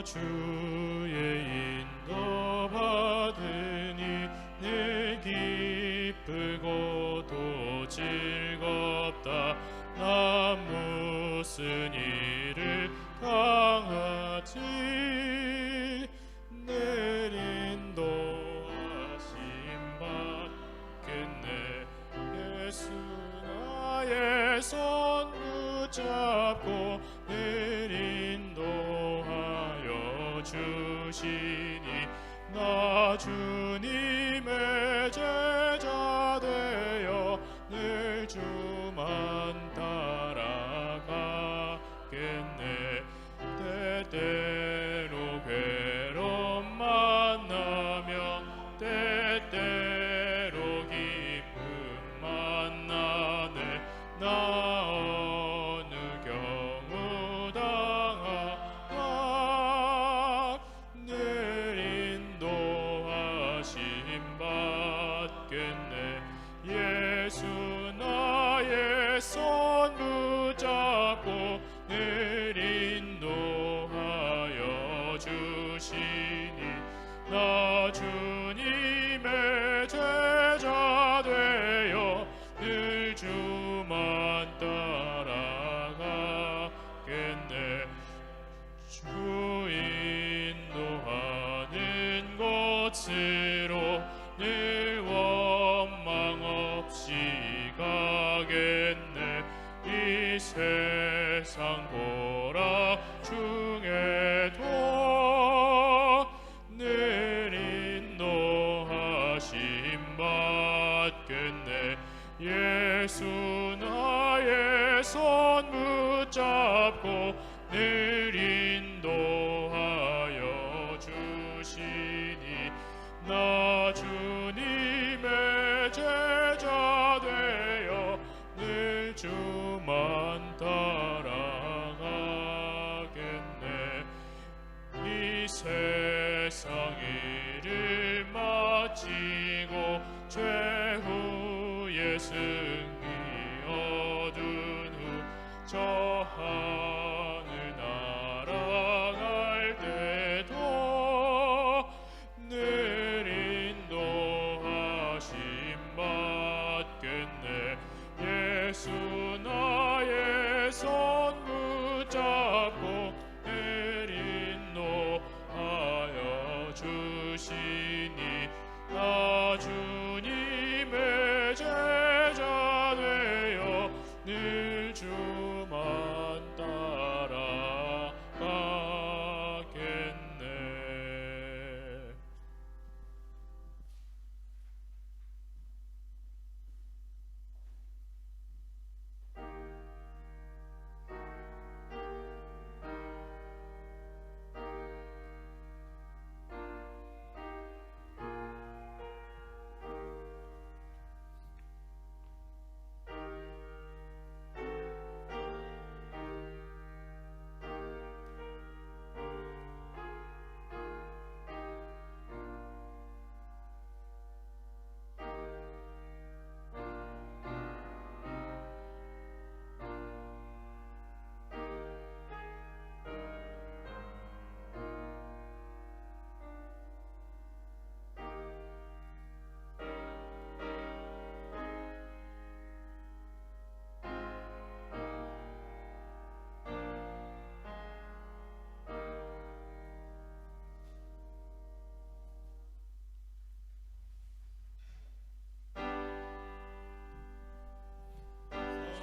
주의 인도 받으니 늘 기쁘고도 즐겁다. 나 무슨 일을 당하지 늘 인도하심 받겠네. 예수 나의 손 붙잡고 늘 인도하여 주시니 나 주님의 제자 되어 늘 주만 따라가겠네. 때때로 괴로움 만나면 때때로 기쁨 만나네. 나 어느 경우 당하나 늘 인도하심 받겠네. 예수 나의 손 붙잡고 늘 인도하여 주시니 나 주님의 제자 되어 늘 주만 따라가겠네. 주 인도하는 곳으로 늘 원망 없이 가겠네. 이 세상 보라 중에도 늘 인도하심 받겠네. 예수 나의 손 붙잡고 늘 인도하여 주시니 나 주님의 제자 되어 늘 주만 따라가겠네. 이 세상 일을 마치고 최후의 승리 얻은 후 저 하늘 날아갈 때도 늘 인도하심 받겠네. 예수 나의 손 붙잡고 늘 인도하여 주시니 나 주님의 제자 되어 늘 주만 따라가겠네.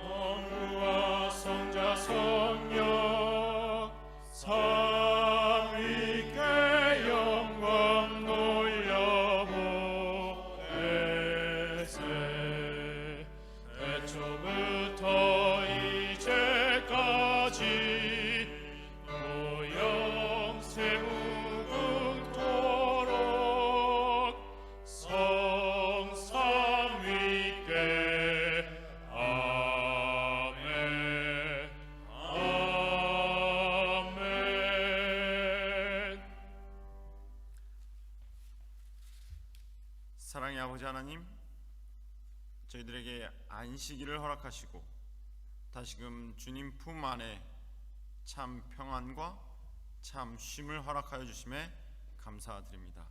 성부와 성자 성령 삼위께 영광 돌려보내세. 애초부터 이제까지 영생 무궁토록 성삼위께 아멘. 아멘. 사랑의 아버지 하나님, 저희들에게 안식일을 허락하시고 다시금 주님 품 안에 참 평안과 참 쉼을 허락하여 주심에 감사드립니다.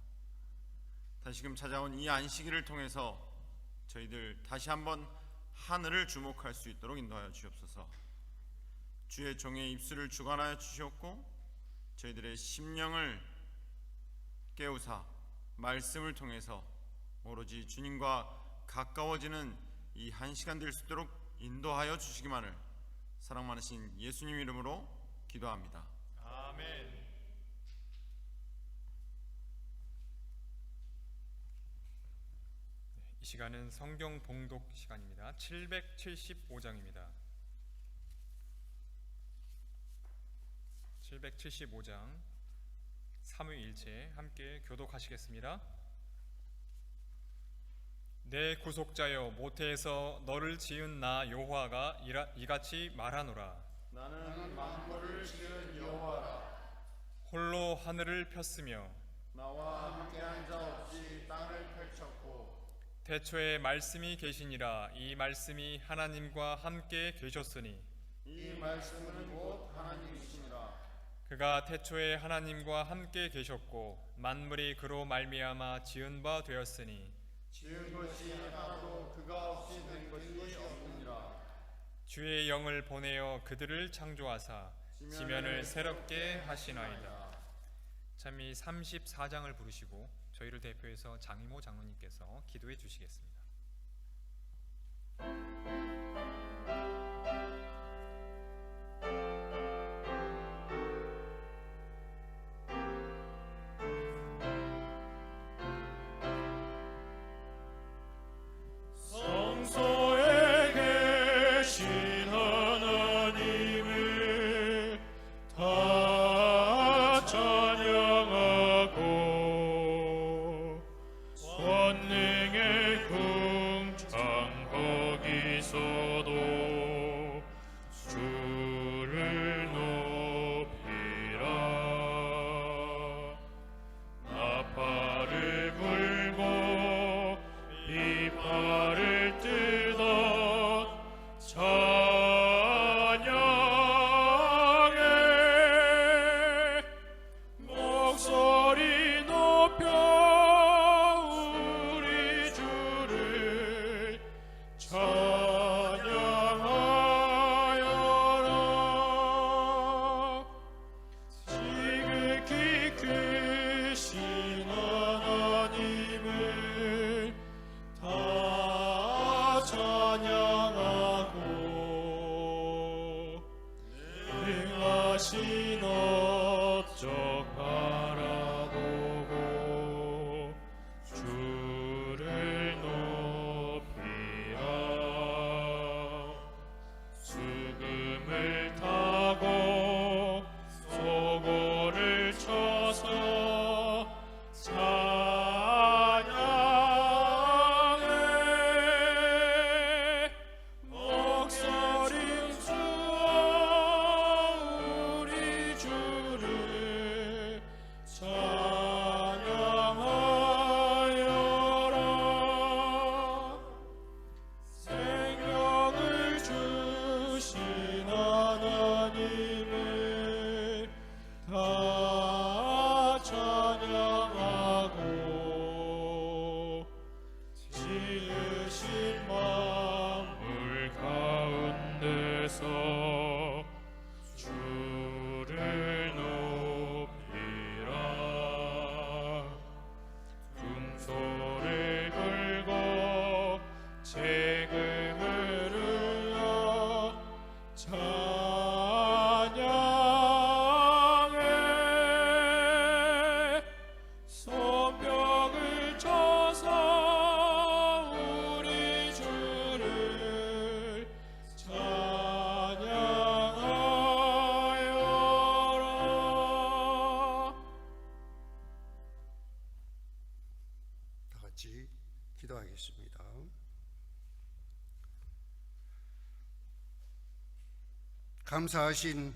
다시금 찾아온 이 안식일을 통해서 저희들 다시 한번 하늘을 주목할 수 있도록 인도하여 주옵소서. 주의 종의 입술을 주관하여 주시옵고 저희들의 심령을 깨우사 말씀을 통해서 오로지 주님과 가까워지는 이 한 시간 될 수 있도록 인도하여 주시기만을 사랑 많으신 예수님 이름으로 기도합니다. 아멘. 이 시간은 성경 봉독 시간입니다. 775장입니다. 775장 삼위일체 함께 교독하시겠습니다. 내 구속자여, 모태에서 너를 지은 나 여호와가 이같이 말하노라. 나는 만물을 지은 여호와라. 홀로 하늘을 폈으며 나와 함께한 자 없이 땅을 펼쳤고 태초에 말씀이 계시니라. 이 말씀이 하나님과 함께 계셨으니 이 말씀은 곧 하나님이시니라. 그가 태초에 하나님과 함께 계셨고 만물이 그로 말미암아 지은 바 되었으니 지은 것이 하나도 그가 없이 된 것이 없느니라. 주의 영을 보내어 그들을 창조하사 지면을 새롭게 하시나이다. 참이 34장을 부르시고 저희를 대표해서 장이모 장로님께서 기도해 주시겠습니다. 성소에 계신 하나님을 다 찬양하고 권능의 궁창 거기서도 주를 높이라. 나팔을 불고 이파를 뜨던 찬양해 목소리 높여 우리 주를 찬양하여라. 지극히 크신 하나님을 다 찬양하고 능하신 업적 바라보고 주를 높이라. 수금을 타고 소고를 쳐서 찬양해 목소리 주어 우리 주를 찬양하여라. 생명을 주신 하나님을 다 찬양하고 지으신 만물 가운데서 주를 높이라. 금소를 불고 재금을 울려 찬양해 손뼉을 쳐서 우리 주를 찬양하여라. 다 같이 기도하겠습니다. 감사하신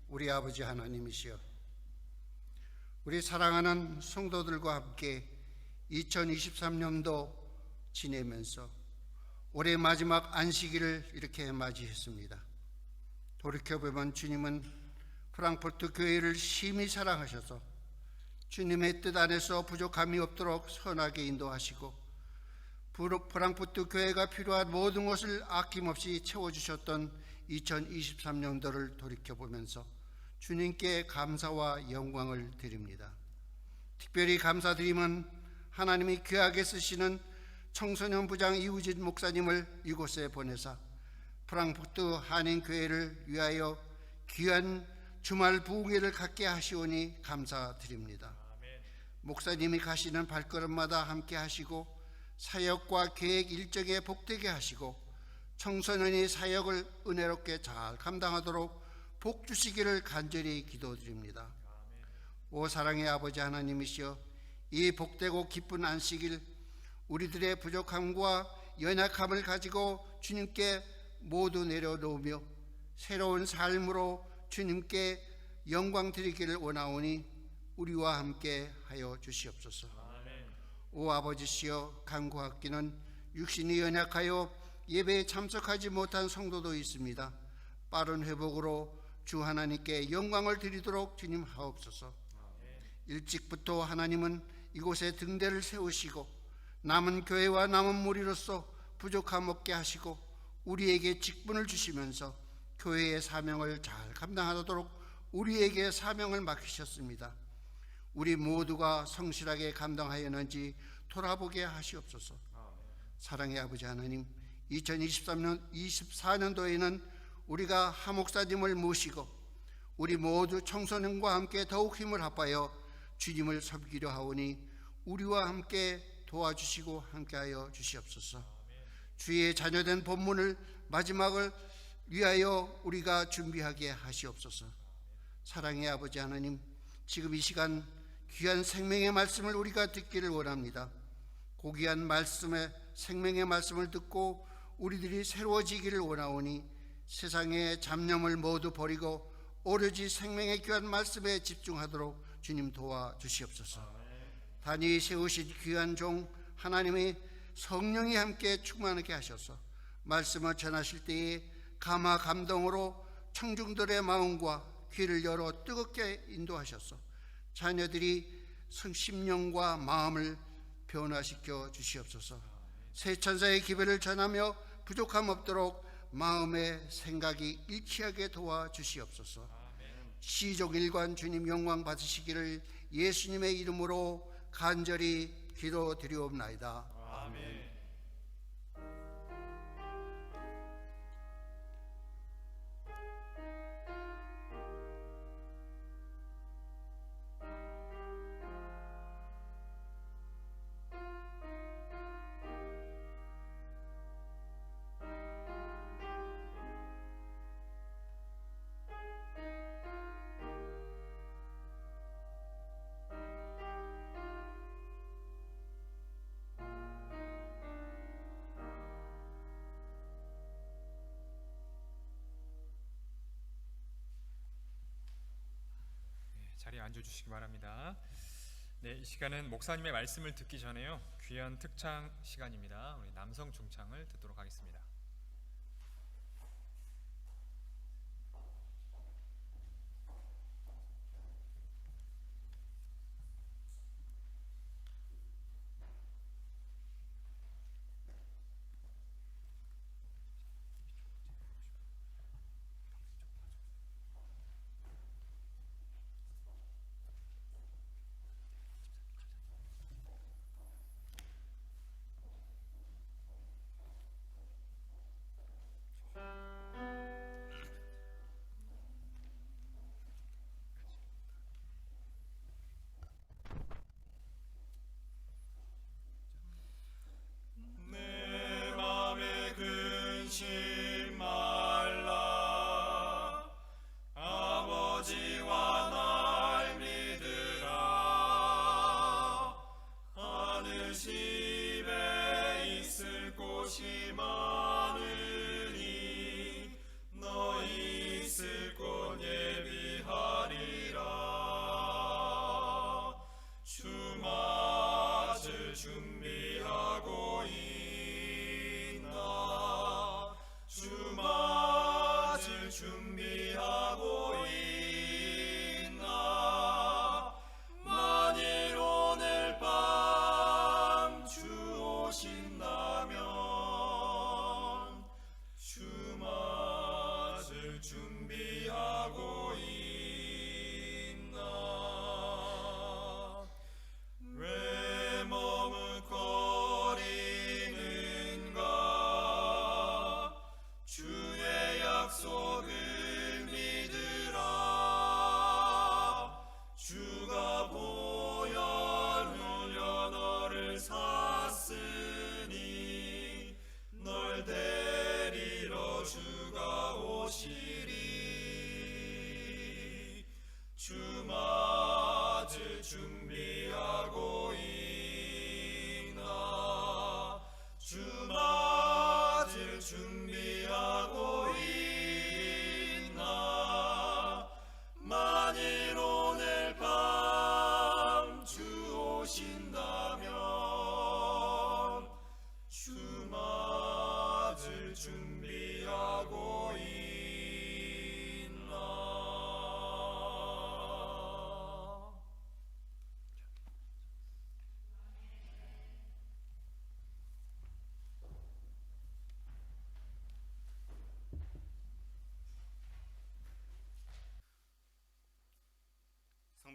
우리 아버지 하나님이시여, 우리 사랑하는 성도들과 함께 2023년도 지내면서 올해 마지막 안식일을 이렇게 맞이했습니다. 돌이켜보면 주님은 프랑크푸르트 교회를 심히 사랑하셔서 주님의 뜻 안에서 부족함이 없도록 선하게 인도하시고 프랑크푸르트 교회가 필요한 모든 것을 아낌없이 채워주셨던 2023년도를 돌이켜보면서 주님께 감사와 영광을 드립니다. 특별히 감사드림은 하나님이 귀하게 쓰시는 청소년 부장 이우진 목사님을 이곳에 보내사 프랑크푸르트 한인교회를 위하여 귀한 주말 부흥회를 갖게 하시오니 감사드립니다. 목사님이 가시는 발걸음마다 함께 하시고 사역과 계획 일정에 복되게 하시고 청소년이 사역을 은혜롭게 잘 감당하도록 복 주시기를 간절히 기도드립니다. 오 사랑의 아버지 하나님이시여, 이 복되고 기쁜 안식일 우리들의 부족함과 연약함을 가지고 주님께 모두 내려놓으며 새로운 삶으로 주님께 영광 드리기를 원하오니 우리와 함께 하여 주시옵소서. 오 아버지시여, 간구하기는 육신이 연약하여 예배에 참석하지 못한 성도도 있습니다. 빠른 회복으로 주 하나님께 영광을 드리도록 주님 하옵소서. 일찍부터 하나님은 이곳에 등대를 세우시고 남은 교회와 남은 무리로서 부족함 없게 하시고 우리에게 직분을 주시면서 교회의 사명을 잘 감당하도록 우리에게 사명을 맡기셨습니다. 우리 모두가 성실하게 감당하였는지 돌아보게 하시옵소서. 사랑의 아버지 하나님, 2024년도에는 우리가 하 목사님을 모시고 우리 모두 청소년과 함께 더욱 힘을 합하여 주님을 섬기려 하오니 우리와 함께 도와주시고 함께하여 주시옵소서. 주의 자녀된 본문을 마지막을 위하여 우리가 준비하게 하시옵소서. 사랑의 아버지 하나님, 지금 이 시간 귀한 생명의 말씀을 우리가 듣기를 원합니다. 고귀한 말씀의 생명의 말씀을 듣고 우리들이 새로워지기를 원하오니 세상의 잡념을 모두 버리고 오로지 생명의 귀한 말씀에 집중하도록 주님 도와주시옵소서. 단이 세우신 귀한 종 하나님의 성령이 함께 충만하게 하셔서 말씀을 전하실 때에 감화 감동으로 청중들의 마음과 귀를 열어 뜨겁게 인도하셔서 자녀들이 심령과 마음을 변화시켜 주시옵소서. 새 천사의 기별을 전하며 부족함 없도록 마음의 생각이 일치하게 도와주시옵소서. 시종일관 주님 영광 받으시기를 예수님의 이름으로 간절히 기도드리옵나이다. 아멘. 자리에 앉아주시기 바랍니다. 네, 이 시간은 목사님의 말씀을 듣기 전에요, 귀한 특창 시간입니다. 우리 남성 중창을 듣도록 하겠습니다.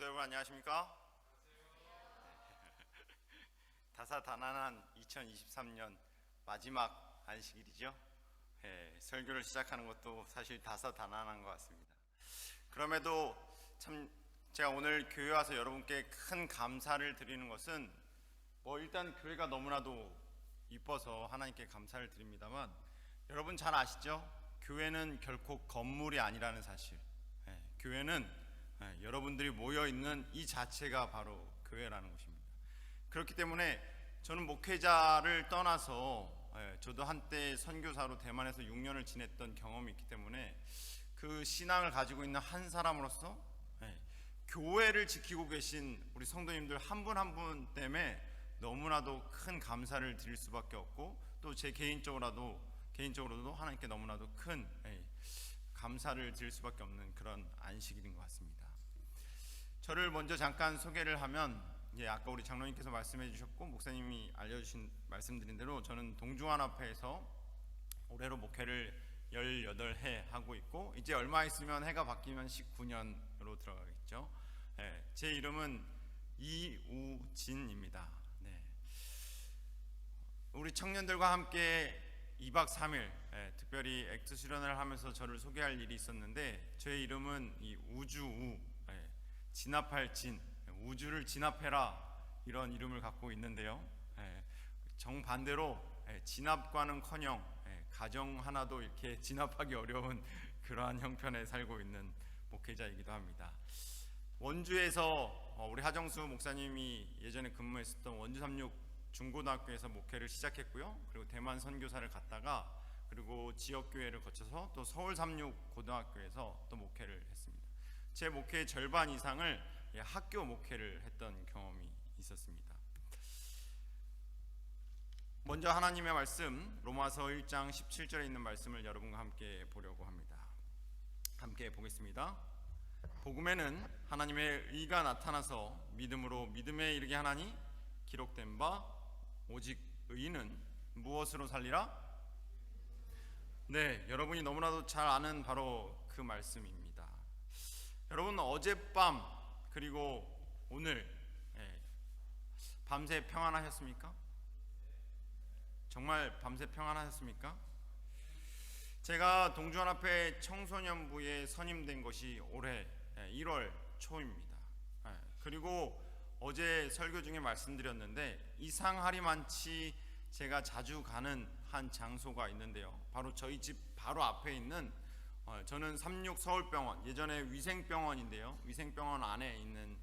성도 여러분 안녕하십니까? 다사다난한 2023년 마지막 안식일이죠. 설교를 시작하는 것도 사실 다사다난한 것 같습니다. 그럼에도 참 제가 오늘 교회 와서 여러분께 큰 감사를 드리는 것은 일단 교회가 너무나도 이뻐서 하나님께 감사를 드립니다만, 여러분 잘 아시죠? 교회는 결코 건물이 아니라는 사실. 교회는 여러분들이 모여 있는 이 자체가 바로 교회라는 것입니다. 그렇기 때문에 저는 목회자를 떠나서 저도 한때 선교사로 대만에서 6년을 지냈던 경험이 있기 때문에 그 신앙을 가지고 있는 한 사람으로서 교회를 지키고 계신 우리 성도님들 한 분 한 분 때문에 너무나도 큰 감사를 드릴 수밖에 없고, 또 제 개인적으로도 하나님께 너무나도 큰 감사를 드릴 수밖에 없는 그런 안식일인 것 같습니다. 저를 먼저 잠깐 소개를 하면, 아까 우리 장로님께서 말씀해 주셨고 목사님이 알려주신 말씀드린 대로 저는 동중환합회에서 올해로 목회를 18해 하고 있고, 이제 얼마 있으면 해가 바뀌면 19년으로 들어가겠죠. 제 이름은 이우진입니다. 우리 청년들과 함께 2박 3일 특별히 액트 수련을 하면서 저를 소개할 일이 있었는데, 저의 이름은 이 우주우, 진압할 진, 우주를 진압해라, 이런 이름을 갖고 있는데요. 정반대로 진압과는커녕 가정 하나도 이렇게 진압하기 어려운 그러한 형편에 살고 있는 목회자이기도 합니다. 원주에서 우리 하정수 목사님이 예전에 근무했었던 원주 36 중고등학교에서 목회를 시작했고요. 그리고 대만 선교사를 갔다가, 그리고 지역교회를 거쳐서 또 서울 36 고등학교에서 또 목회를 했습니다. 제 목회의 절반 이상을 학교 목회를 했던 경험이 있었습니다. 먼저 하나님의 말씀, 로마서 1장 17절에 있는 말씀을 여러분과 함께 보려고 합니다. 함께 보겠습니다. 복음에는 하나님의 의가 나타나서 믿음으로 믿음에 이르게 하나니, 기록된 바 오직 의인은 무엇으로 살리라? 여러분이 너무나도 잘 아는 바로 그 말씀입니다. 여러분, 어젯밤 그리고 오늘 밤새 평안하셨습니까? 정말 밤새 평안하셨습니까? 제가 동주환합회 청소년부에 선임된 것이 올해 1월 초입니다. 그리고 어제 설교 중에 말씀드렸는데, 이상하리만치 제가 자주 가는 한 장소가 있는데요, 바로 저희 집 바로 앞에 있는, 저는 36 서울병원, 예전에 위생병원인데요, 위생병원 안에 있는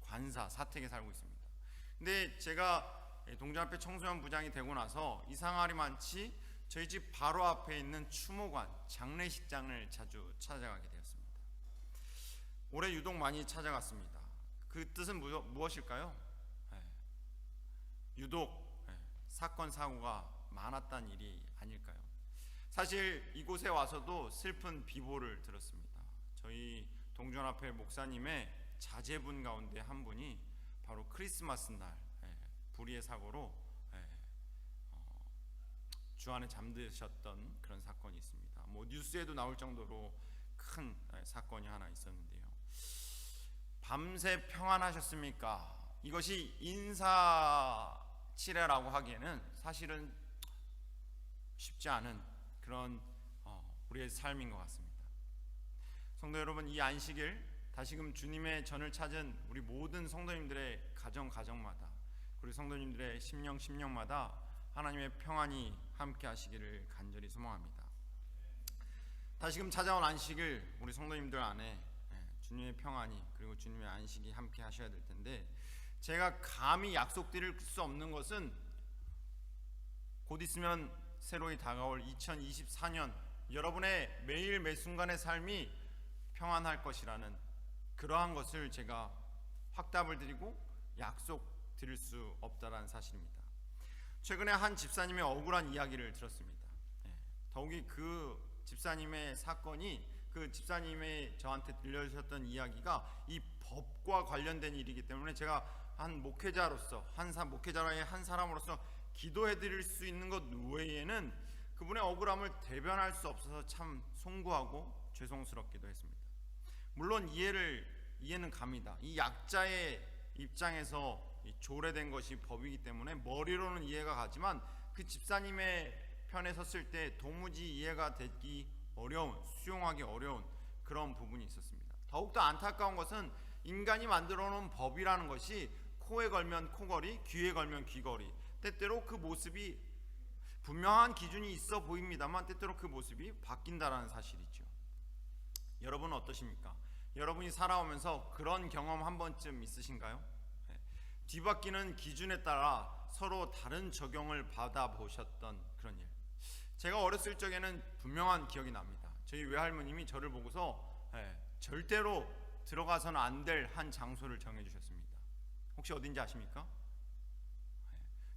관사 사택에 살고 있습니다. 근데 제가 동주환합회 청소년부장이 되고 나서 이상하리만치 저희 집 바로 앞에 있는 추모관, 장례식장을 자주 찾아가게 되었습니다. 올해 유독 많이 찾아갔습니다. 그 뜻은 무엇일까요? 유독 사건 사고가 많았다는 일이 아닐까요? 사실 이곳에 와서도 슬픈 비보를 들었습니다. 저희 동주환합회 목사님의 자제분 가운데 한 분이 바로 크리스마스 날 불의의 사고로 주 안에 잠드셨던 그런 사건이 있습니다. 뉴스에도 나올 정도로 큰 사건이 하나 있었는데요. 밤새 평안하셨습니까? 이것이 인사치레라고 하기에는 사실은 쉽지 않은 그런 우리의 삶인 것 같습니다. 성도 여러분, 이 안식일 다시금 주님의 전을 찾은 우리 모든 성도님들의 가정마다, 그리고 성도님들의 심령마다 하나님의 평안이 함께 하시기를 간절히 소망합니다. 다시금 찾아온 안식일, 우리 성도님들 안에 주님의 평안이, 그리고 주님의 안식이 함께 하셔야 될 텐데, 제가 감히 약속드릴 수 없는 것은 곧 있으면 새로이 다가올 2024년 여러분의 매일 매 순간의 삶이 평안할 것이라는 그러한 것을 제가 확답을 드리고 약속드릴 수 없다라는 사실입니다. 최근에 한 집사님의 억울한 이야기를 들었습니다. 더욱이 그 집사님의 사건이, 그 집사님의 저한테 들려주셨던 이야기가 이 법과 관련된 일이기 때문에 제가 한 목회자로서, 목회자의 한 사람으로서 기도해 드릴 수 있는 것 외에는 그분의 억울함을 대변할 수 없어서 참 송구하고 죄송스럽기도 했습니다. 물론 이해를 이해는 갑니다. 이 약자의 입장에서 이 조례된 것이 법이기 때문에 머리로는 이해가 가지만 그 집사님의 편에 섰을 때 도무지 이해가 되기 어려운, 수용하기 어려운 그런 부분이 있었습니다. 더욱더 안타까운 것은 인간이 만들어 놓은 법이라는 것이 코에 걸면 코걸이, 귀에 걸면 귀걸이, 때때로 그 모습이 분명한 기준이 있어 보입니다만 때때로 그 모습이 바뀐다라는 사실이죠. 여러분은 어떠십니까? 여러분이 살아오면서 그런 경험 한 번쯤 있으신가요? 뒤바뀌는 기준에 따라 서로 다른 적용을 받아보셨던 그런 일. 제가 어렸을 적에는 분명한 기억이 납니다. 저희 외할머님이 저를 보고서 절대로 들어가서는 안 될 한 장소를 정해주셨습니다. 혹시 어딘지 아십니까?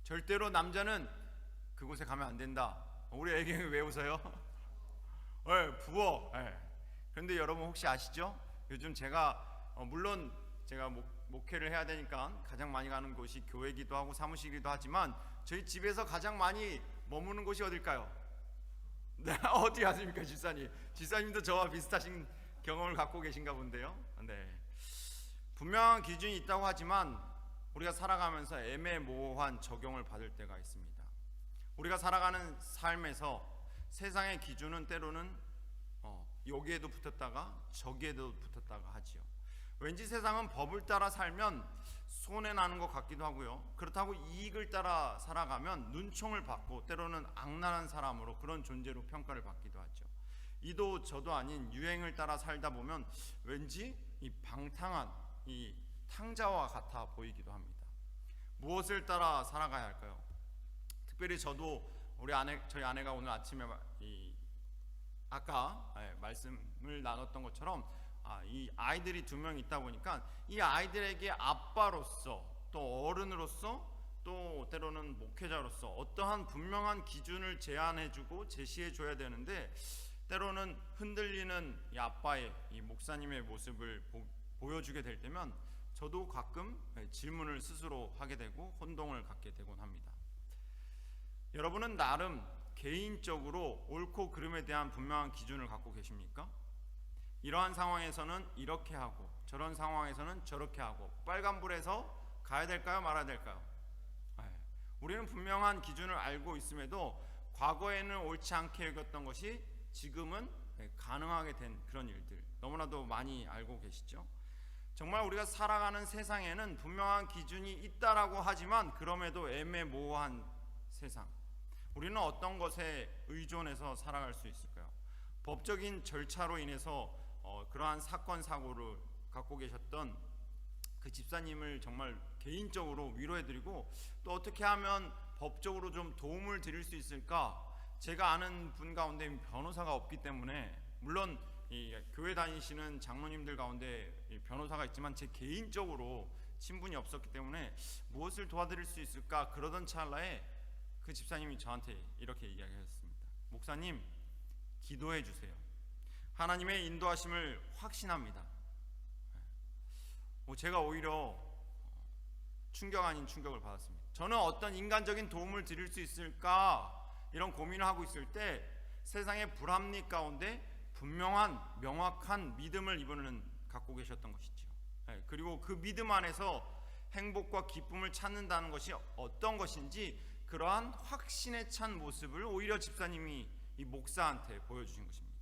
절대로 남자는 그곳에 가면 안 된다. 우리 애기 왜 웃어요? 부엌. 그런데 여러분 혹시 아시죠? 요즘 제가 물론 제가 목회를 해야 되니까 가장 많이 가는 곳이 교회이기도 하고 사무실이기도 하지만 저희 집에서 가장 많이 머무는 곳이 어딜까요? 네, 어디 가십니까, 집사님? 집사님도 저와 비슷하신 경험을 갖고 계신가 본데요. 네, 분명한 기준이 있다고 하지만 우리가 살아가면서 애매모호한 적용을 받을 때가 있습니다. 우리가 살아가는 삶에서 세상의 기준은 때로는 여기에도 붙었다가 저기에도 붙었다가 하지요. 왠지 세상은 법을 따라 살면 손해나는 것 같기도 하고요. 그렇다고 이익을 따라 살아가면 눈총을 받고 때로는 악랄한 사람으로 그런 존재로 평가를 받기도 하죠. 이도 저도 아닌 유행을 따라 살다 보면 왠지 이 방탕한 이 탕자와 같아 보이기도 합니다. 무엇을 따라 살아가야 할까요? 특별히 저도 저희 아내가 오늘 아침에 아까 말씀을 나눴던 것처럼 이 아이들이 2명 있다 보니까 이 아이들에게 아빠로서 또 어른으로서 또 때로는 목회자로서 어떠한 분명한 기준을 제안해주고 제시해줘야 되는데 때로는 흔들리는 이 아빠의 이 목사님의 모습을 보여주게 될 때면 저도 가끔 질문을 스스로 하게 되고 혼동을 갖게 되곤 합니다. 여러분은 나름 개인적으로 옳고 그름에 대한 분명한 기준을 갖고 계십니까? 이러한 상황에서는 이렇게 하고 저런 상황에서는 저렇게 하고 빨간불에서 가야 될까요? 말아야 될까요? 우리는 분명한 기준을 알고 있음에도 과거에는 옳지 않게 여겼던 것이 지금은 가능하게 된 그런 일들 너무나도 많이 알고 계시죠? 정말 우리가 살아가는 세상에는 분명한 기준이 있다라고 하지만 그럼에도 애매모호한 세상, 우리는 어떤 것에 의존해서 살아갈 수 있을까요? 법적인 절차로 인해서 그러한 사건 사고를 갖고 계셨던 그 집사님을 정말 개인적으로 위로해드리고 또 어떻게 하면 법적으로 좀 도움을 드릴 수 있을까? 제가 아는 분 가운데 변호사가 없기 때문에 물론 이 교회 다니시는 장로님들 가운데 변호사가 있지만 제 개인적으로 친분이 없었기 때문에 무엇을 도와드릴 수 있을까? 그러던 찰나에 그 집사님이 저한테 이렇게 이야기하셨습니다. 목사님, 기도해 주세요. 하나님의 인도하심을 확신합니다. 제가 오히려 충격 아닌 충격을 받았습니다. 저는 어떤 인간적인 도움을 드릴 수 있을까 이런 고민을 하고 있을 때 세상의 불합리 가운데 분명한 명확한 믿음을 이분은 갖고 계셨던 것이죠. 그리고 그 믿음 안에서 행복과 기쁨을 찾는다는 것이 어떤 것인지 그러한 확신에 찬 모습을 오히려 집사님이 이 목사한테 보여주신 것입니다.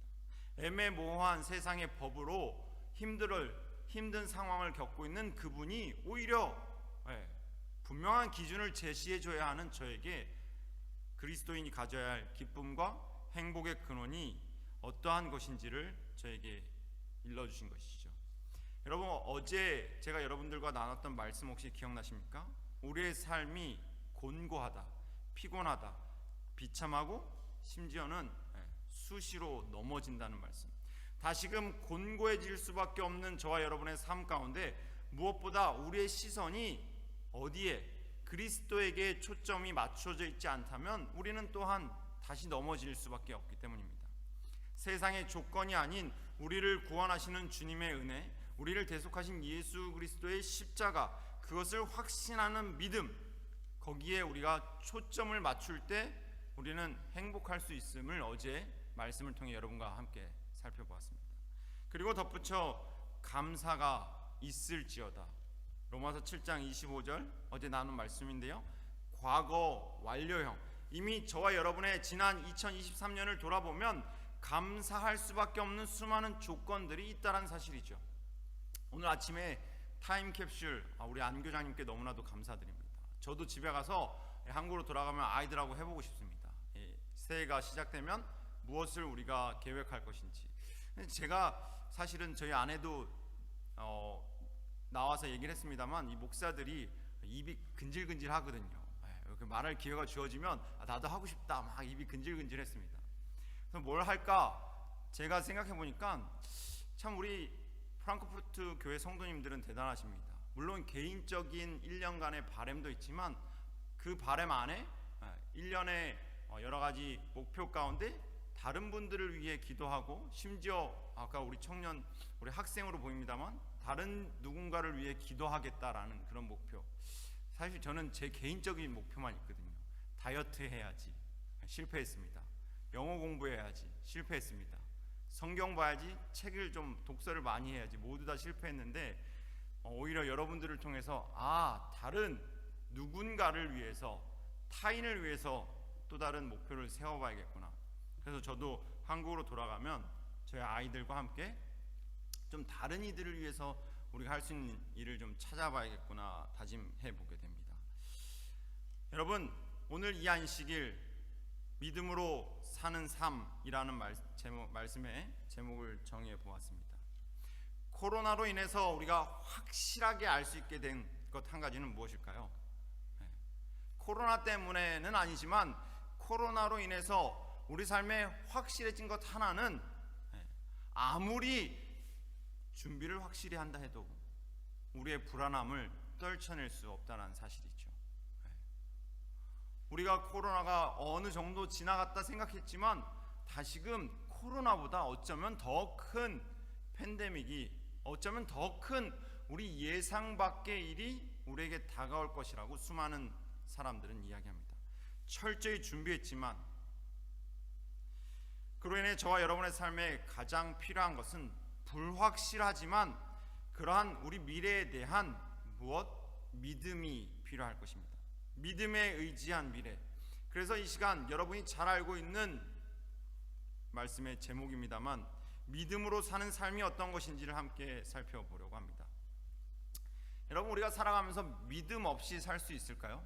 애매모호한 세상의 법으로 힘든 상황을 겪고 있는 그분이 오히려 분명한 기준을 제시해줘야 하는 저에게 그리스도인이 가져야 할 기쁨과 행복의 근원이 어떠한 것인지를 저에게 일러주신 것이죠. 여러분, 어제 제가 여러분들과 나눴던 말씀 혹시 기억나십니까? 우리의 삶이 곤고하다, 피곤하다, 비참하고 심지어는 수시로 넘어진다는 말씀. 다시금 곤고해질 수밖에 없는 저와 여러분의 삶 가운데 무엇보다 우리의 시선이 어디에 그리스도에게 초점이 맞춰져 있지 않다면 우리는 또한 다시 넘어질 수밖에 없기 때문입니다. 세상의 조건이 아닌 우리를 구원하시는 주님의 은혜, 우리를 대속하신 예수 그리스도의 십자가, 그것을 확신하는 믿음, 거기에 우리가 초점을 맞출 때 우리는 행복할 수 있음을 어제 말씀을 통해 여러분과 함께 살펴보았습니다. 그리고 덧붙여 감사가 있을지어다. 로마서 7장 25절 어제 나눈 말씀인데요. 과거 완료형. 이미 저와 여러분의 지난 2023년을 돌아보면 감사할 수밖에 없는 수많은 조건들이 있다는 사실이죠. 오늘 아침에 타임캡슐 우리 안교장님께 너무나도 감사드립니다. 저도 집에 가서 한국으로 돌아가면 아이들하고 해보고 싶습니다. 새해가 시작되면 무엇을 우리가 계획할 것인지. 제가 사실은 저희 아내도 나와서 얘기를 했습니다만 이 목사들이 입이 근질근질 하거든요. 이렇게 말할 기회가 주어지면 나도 하고 싶다 막 입이 근질근질했습니다. 그래서 뭘 할까 제가 생각해 보니까 참 우리 프랑크푸르트 교회 성도님들은 대단하십니다. 물론 개인적인 1년간의 바램도 있지만 그 바램 안에 1년의 여러 가지 목표 가운데 다른 분들을 위해 기도하고 심지어 아까 우리 청년 우리 학생으로 보입니다만 다른 누군가를 위해 기도하겠다라는 그런 목표. 사실 저는 제 개인적인 목표만 있거든요. 다이어트 해야지 실패했습니다. 영어 공부해야지 실패했습니다. 성경 봐야지 책을 좀 독서를 많이 해야지 모두 다 실패했는데 오히려 여러분들을 통해서 다른 누군가를 위해서 타인을 위해서 또 다른 목표를 세워봐야겠구나. 그래서 저도 한국으로 돌아가면 저희 아이들과 함께 좀 다른 이들을 위해서 우리가 할 수 있는 일을 좀 찾아봐야겠구나 다짐해 보게 됩니다. 여러분 오늘 이 안식일 믿음으로 사는 삶이라는 말씀의 제목을 정해 보았습니다. 코로나로 인해서 우리가 확실하게 알 수 있게 된 것 한 가지는 무엇일까요? 코로나 때문에는 아니지만 코로나로 인해서 우리 삶에 확실해진 것 하나는 아무리 준비를 확실히 한다 해도 우리의 불안함을 떨쳐낼 수 없다는 사실이죠. 우리가 코로나가 어느 정도 지나갔다 생각했지만 다시금 코로나보다 어쩌면 더 큰 팬데믹이 어쩌면 더 큰 우리 예상 밖의 일이 우리에게 다가올 것이라고 수많은 사람들은 이야기합니다. 철저히 준비했지만 그로 인해 저와 여러분의 삶에 가장 필요한 것은 불확실하지만 그러한 우리 미래에 대한 믿음이 필요할 것입니다. 믿음에 의지한 미래. 그래서 이 시간 여러분이 잘 알고 있는 말씀의 제목입니다만 믿음으로 사는 삶이 어떤 것인지를 함께 살펴보려고 합니다. 여러분 우리가 살아가면서 믿음 없이 살 수 있을까요?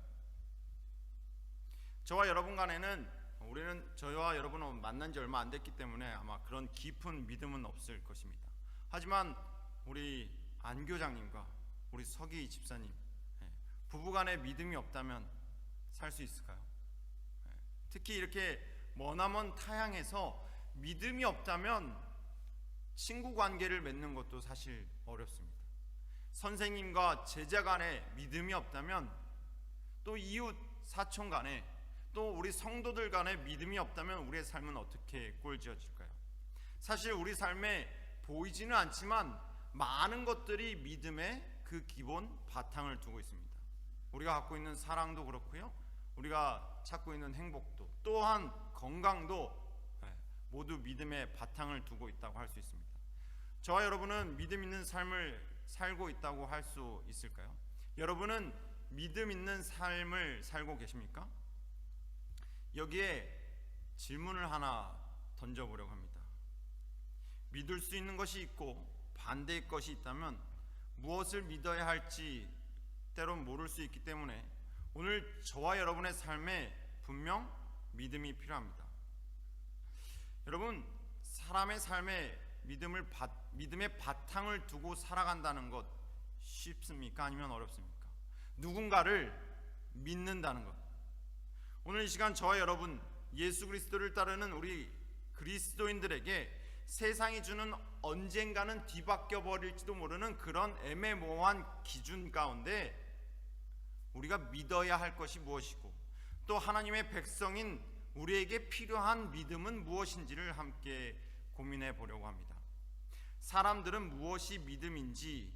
저와 여러분 간에는 우리는 저와 여러분은 만난 지 얼마 안 됐기 때문에 아마 그런 깊은 믿음은 없을 것입니다. 하지만 우리 안교장님과 우리 서기 집사님 부부간에 믿음이 없다면 살 수 있을까요? 특히 이렇게 머나먼 타향에서 믿음이 없다면 친구 관계를 맺는 것도 사실 어렵습니다. 선생님과 제자 간에 믿음이 없다면 또 이웃 사촌 간에 또 우리 성도들 간에 믿음이 없다면 우리의 삶은 어떻게 꼴지어질까요? 사실 우리 삶에 보이지는 않지만 많은 것들이 믿음의 그 기본 바탕을 두고 있습니다. 우리가 갖고 있는 사랑도 그렇고요. 우리가 찾고 있는 행복도 또한 건강도 모두 믿음의 바탕을 두고 있다고 할 수 있습니다. 저와 여러분은 믿음 있는 삶을 살고 있다고 할 수 있을까요? 여러분은 믿음 있는 삶을 살고 계십니까? 여기에 질문을 하나 던져보려고 합니다. 믿을 수 있는 것이 있고 반대의 것이 있다면 무엇을 믿어야 할지 때론 모를 수 있기 때문에 오늘 저와 여러분의 삶에 분명 믿음이 필요합니다. 여러분 사람의 삶에 믿음의 바탕을 두고 살아간다는 것 쉽습니까? 아니면 어렵습니까? 누군가를 믿는다는 것. 오늘 이 시간 저와 여러분 예수 그리스도를 따르는 우리 그리스도인들에게 세상이 주는 언젠가는 뒤바뀌어 버릴지도 모르는 그런 애매모호한 기준 가운데 우리가 믿어야 할 것이 무엇이고 또 하나님의 백성인 우리에게 필요한 믿음은 무엇인지를 함께 고민해 보려고 합니다. 사람들은 무엇이 믿음인지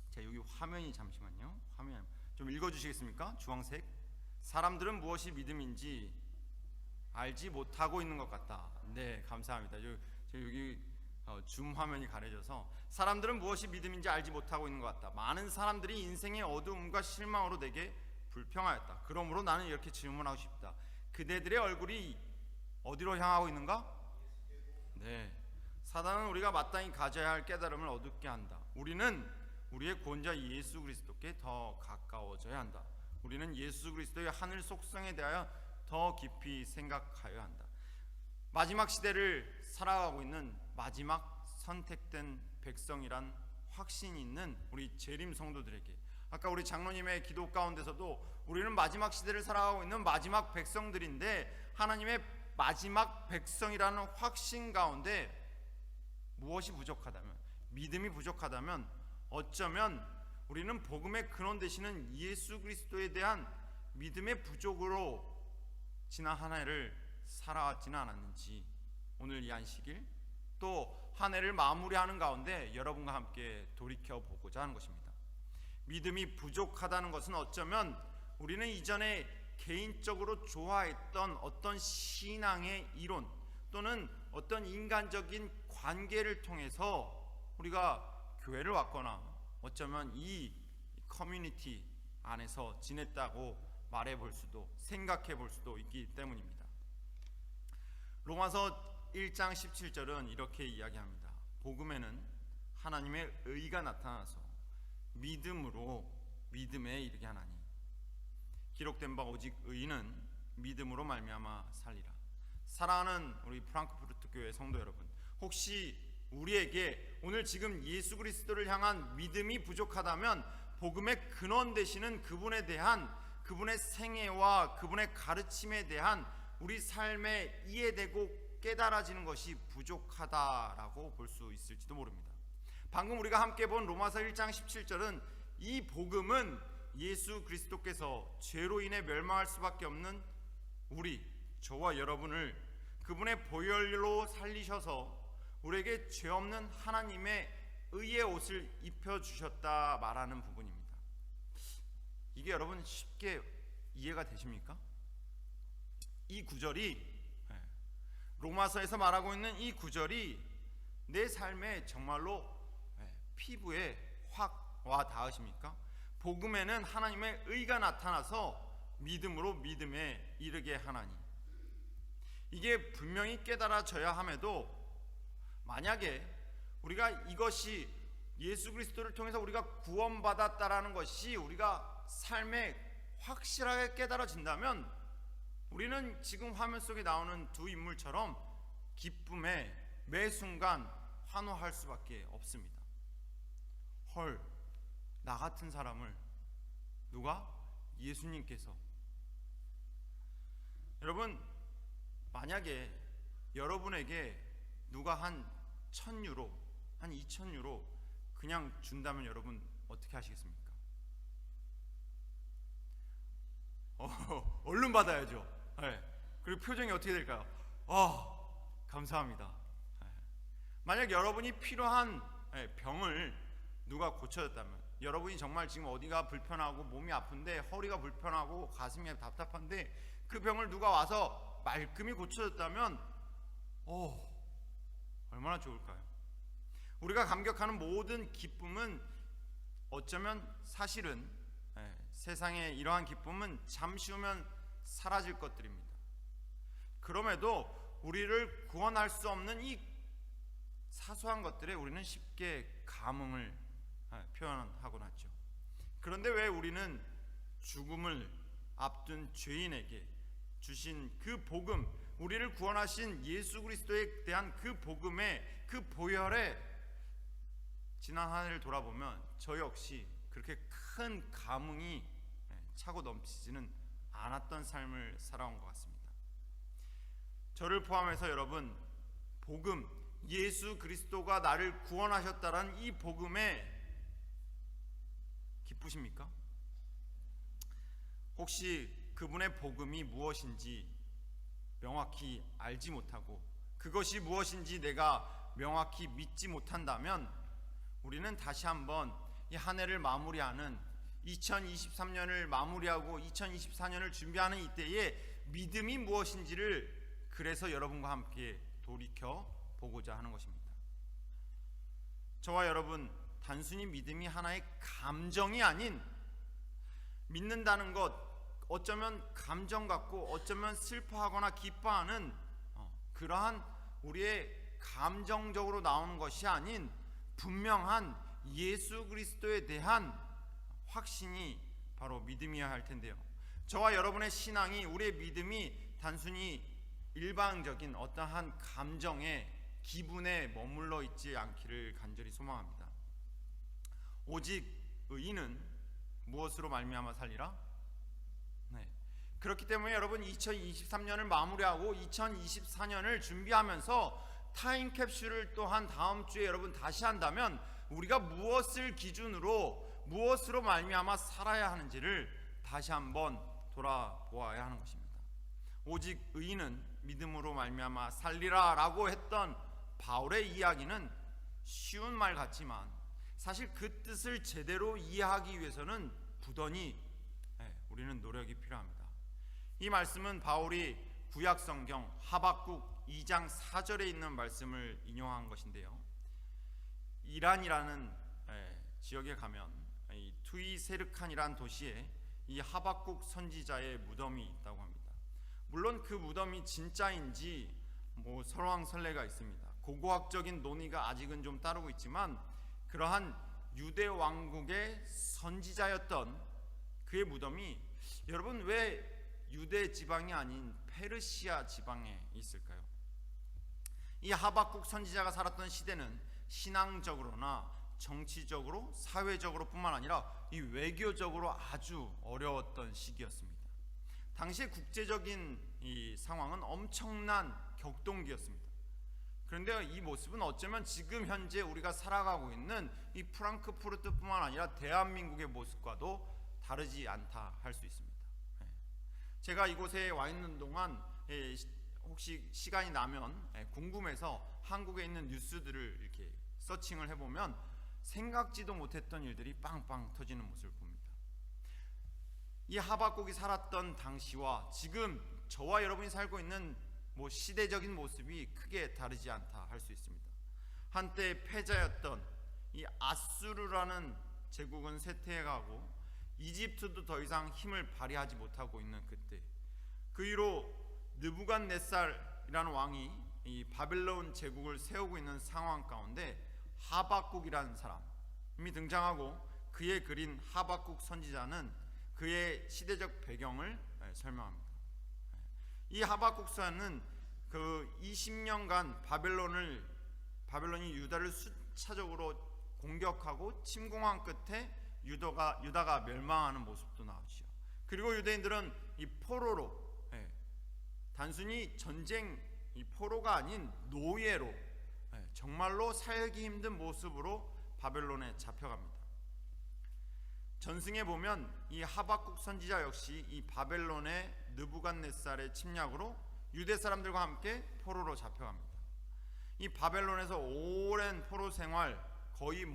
자 여기 화면이 잠시만요. 화면 좀 읽어주시겠습니까? 주황색. 사람들은 무엇이 믿음인지 알지 못하고 있는 것 같다. 네, 감사합니다. 저 여기 줌 화면이 가려져서 사람들은 무엇이 믿음인지 알지 못하고 있는 것 같다. 많은 사람들이 인생의 어두움과 실망으로 내게 불평하였다. 그러므로 나는 이렇게 질문하고 싶다. 그대들의 얼굴이 어디로 향하고 있는가? 네, 사단은 우리가 마땅히 가져야 할 깨달음을 얻게 한다. 우리는 우리의 구원자 예수 그리스도께 더 가까워져야 한다. 우리는 예수 그리스도의 하늘 속성에 대하여 더 깊이 생각하여야 한다. 마지막 시대를 살아가고 있는 마지막 선택된 백성이란 확신이 있는 우리 재림 성도들에게, 아까 우리 장로님의 기도 가운데서도 우리는 마지막 시대를 살아가고 있는 마지막 백성들인데 하나님의 마지막 백성이라는 확신 가운데 무엇이 부족하다면, 믿음이 부족하다면 어쩌면 우리는 복음의 근원 되시는 예수 그리스도에 대한 믿음의 부족으로 지난 한 해를 살아왔지는 않았는지, 오늘 이 안식일 또 한 해를 마무리하는 가운데 여러분과 함께 돌이켜보고자 하는 것입니다. 믿음이 부족하다는 것은 어쩌면 우리는 이전에 개인적으로 좋아했던 어떤 신앙의 이론 또는 어떤 인간적인 관계를 통해서 우리가 교회를 왔거나 어쩌면 이 커뮤니티 안에서 지냈다고 말해볼 수도, 생각해 볼 수도 있기 때문입니다. 로마서 1장 17절은 이렇게 이야기합니다. 복음에는 하나님의 의가 나타나서 믿음으로 믿음에 이르게 하나니 기록된 바 오직 의인은 믿음으로 말미암아 살리라. 사랑하는 우리 프랑크푸르트 교회 성도 여러분, 혹시 우리에게 오늘 지금 예수 그리스도를 향한 믿음이 부족하다면 복음의 근원 되시는 그분에 대한, 그분의 생애와 그분의 가르침에 대한 우리 삶에 이해되고 깨달아지는 것이 부족하다라고 볼 수 있을지도 모릅니다. 방금 우리가 함께 본 로마서 1장 17절은 이 복음은 예수 그리스도께서 죄로 인해 멸망할 수밖에 없는 우리, 저와 여러분을 그분의 보혈로 살리셔서 우리에게 죄 없는 하나님의 의의 옷을 입혀주셨다 말하는 부분입니다. 이게 여러분 쉽게 이해가 되십니까? 이 구절이, 로마서에서 말하고 있는 이 구절이 내 삶에 정말로 피부에 확 와 닿으십니까? 복음에는 하나님의 의가 나타나서 믿음으로 믿음에 이르게 하나니, 이게 분명히 깨달아져야 함에도 만약에 우리가 이것이 예수 그리스도를 통해서 우리가 구원받았다라는 것이 우리가 삶에 확실하게 깨달아진다면 우리는 지금 화면 속에 나오는 두 인물처럼 기쁨에 매 순간 환호할 수밖에 없습니다. 헐, 나 같은 사람을 누가? 예수님께서. 여러분, 만약에 여러분에게 누가 한 1,000유로, 한 2,000유로 그냥 준다면 여러분 어떻게 하시겠습니까? 얼른 받아야죠. 네. 그리고 표정이 어떻게 될까요? 감사합니다. 네. 만약 여러분이 필요한 병을 누가 고쳐줬다면, 여러분이 정말 지금 어디가 불편하고 몸이 아픈데, 허리가 불편하고 가슴이 답답한데 그 병을 누가 와서 말끔히 고쳐줬다면 얼마나 좋을까요? 우리가 감격하는 모든 기쁨은 어쩌면 사실은 세상의 이러한 기쁨은 잠시 후면 사라질 것들입니다. 그럼에도 우리를 구원할 수 없는 이 사소한 것들에 우리는 쉽게 감흥을 표현하곤 하죠. 그런데 왜 우리는 죽음을 앞둔 죄인에게 주신 그 복음, 우리를 구원하신 예수 그리스도에 대한 그 복음에, 그 보혈에 지난 한 해를 돌아보면 저 역시 그렇게 큰 감흥이 차고 넘치지는 않았던 삶을 살아온 것 같습니다. 저를 포함해서 여러분, 복음, 예수 그리스도가 나를 구원하셨다라는 이 복음에 기쁘십니까? 혹시 그분의 복음이 무엇인지 명확히 알지 못하고 그것이 무엇인지 내가 명확히 믿지 못한다면 우리는 다시 한번 이 한 해를 마무리하는 2023년을 마무리하고 2024년을 준비하는 이때에 믿음이 무엇인지를 그래서 여러분과 함께 돌이켜 보고자 하는 것입니다. 저와 여러분, 단순히 믿음이 하나의 감정이 아닌, 믿는다는 것 어쩌면 감정 같고 어쩌면 슬퍼하거나 기뻐하는 그러한 우리의 감정적으로 나오는 것이 아닌 분명한 예수 그리스도에 대한 확신이 바로 믿음이어야 할 텐데요. 저와 여러분의 신앙이, 우리의 믿음이 단순히 일방적인 어떠한 감정의 기분에 머물러 있지 않기를 간절히 소망합니다. 오직 의인은 무엇으로 말미암아 살리라? 네. 그렇기 때문에 여러분, 2023년을 마무리하고 2024년을 준비하면서 타임캡슐을 또한 다음 주에 여러분 다시 한다면 우리가 무엇을 기준으로, 무엇으로 말미암아 살아야 하는지를 다시 한번 돌아보아야 하는 것입니다. 오직 의인은 믿음으로 말미암아 살리라 라고 했던 바울의 이야기는 쉬운 말 같지만 사실 그 뜻을 제대로 이해하기 위해서는 부단히 우리는 노력이 필요합니다. 이 말씀은 바울이 구약성경 하박국 2장 4절에 있는 말씀을 인용한 것인데요, 이란이라는 지역에 가면 이 투이세르칸이라는 도시에 이 하박국 선지자의 무덤이 있다고 합니다. 물론 그 무덤이 진짜인지 설왕설래가 있습니다. 고고학적인 논의가 아직은 좀 따르고 있지만 그러한 유대 왕국의 선지자였던 그의 무덤이 여러분 왜 유대 지방이 아닌 페르시아 지방에 있을까요? 이 하박국 선지자가 살았던 시대는 신앙적으로나 정치적으로, 사회적으로 뿐만 아니라 이 외교적으로 아주 어려웠던 시기였습니다. 당시의 국제적인 이 상황은 엄청난 격동기였습니다. 그런데 이 모습은 어쩌면 지금 현재 우리가 살아가고 있는 이 프랑크푸르트뿐만 아니라 대한민국의 모습과도 다르지 않다 할 수 있습니다. 제가 이곳에 와 있는 동안 혹시 시간이 나면 궁금해서 한국에 있는 뉴스들을 이렇게 서칭을 해보면 생각지도 못했던 일들이 빵빵 터지는 모습을 봅니다. 이 하박국이 살았던 당시와 지금 저와 여러분이 살고 있는 시대적인 모습이 크게 다르지 않다 할 수 있습니다. 한때 패자였던 이 아수르라는 제국은 쇠퇴해가고 이집트도 더 이상 힘을 발휘하지 못하고 있는 그때, 그 이후로 느부갓네살이라는 왕이 이 바벨론 제국을 세우고 있는 상황 가운데 하박국이라는 사람이 등장하고 그의 그린 하박국 선지자는 그의 시대적 배경을 설명합니다. 이 하박국서는 그 20년간 바벨론이 유다를 수차적으로 공격하고 침공한 끝에 유다가 멸망하는 모습도 나오죠. 그리고 유대인들은 이 포로로, 단순히 전쟁 이 포로가 아닌 노예로, 정말로 살기 힘든 모습으로 바벨론에 잡혀갑니다. 전승에 보면 이 하박국 선지자 역시 이 바벨론의 느부갓네살의 침략으로 유대 사람들과 함께 포로로 잡혀갑니다. 이 바벨론에서 오랜 포로 생활, 거의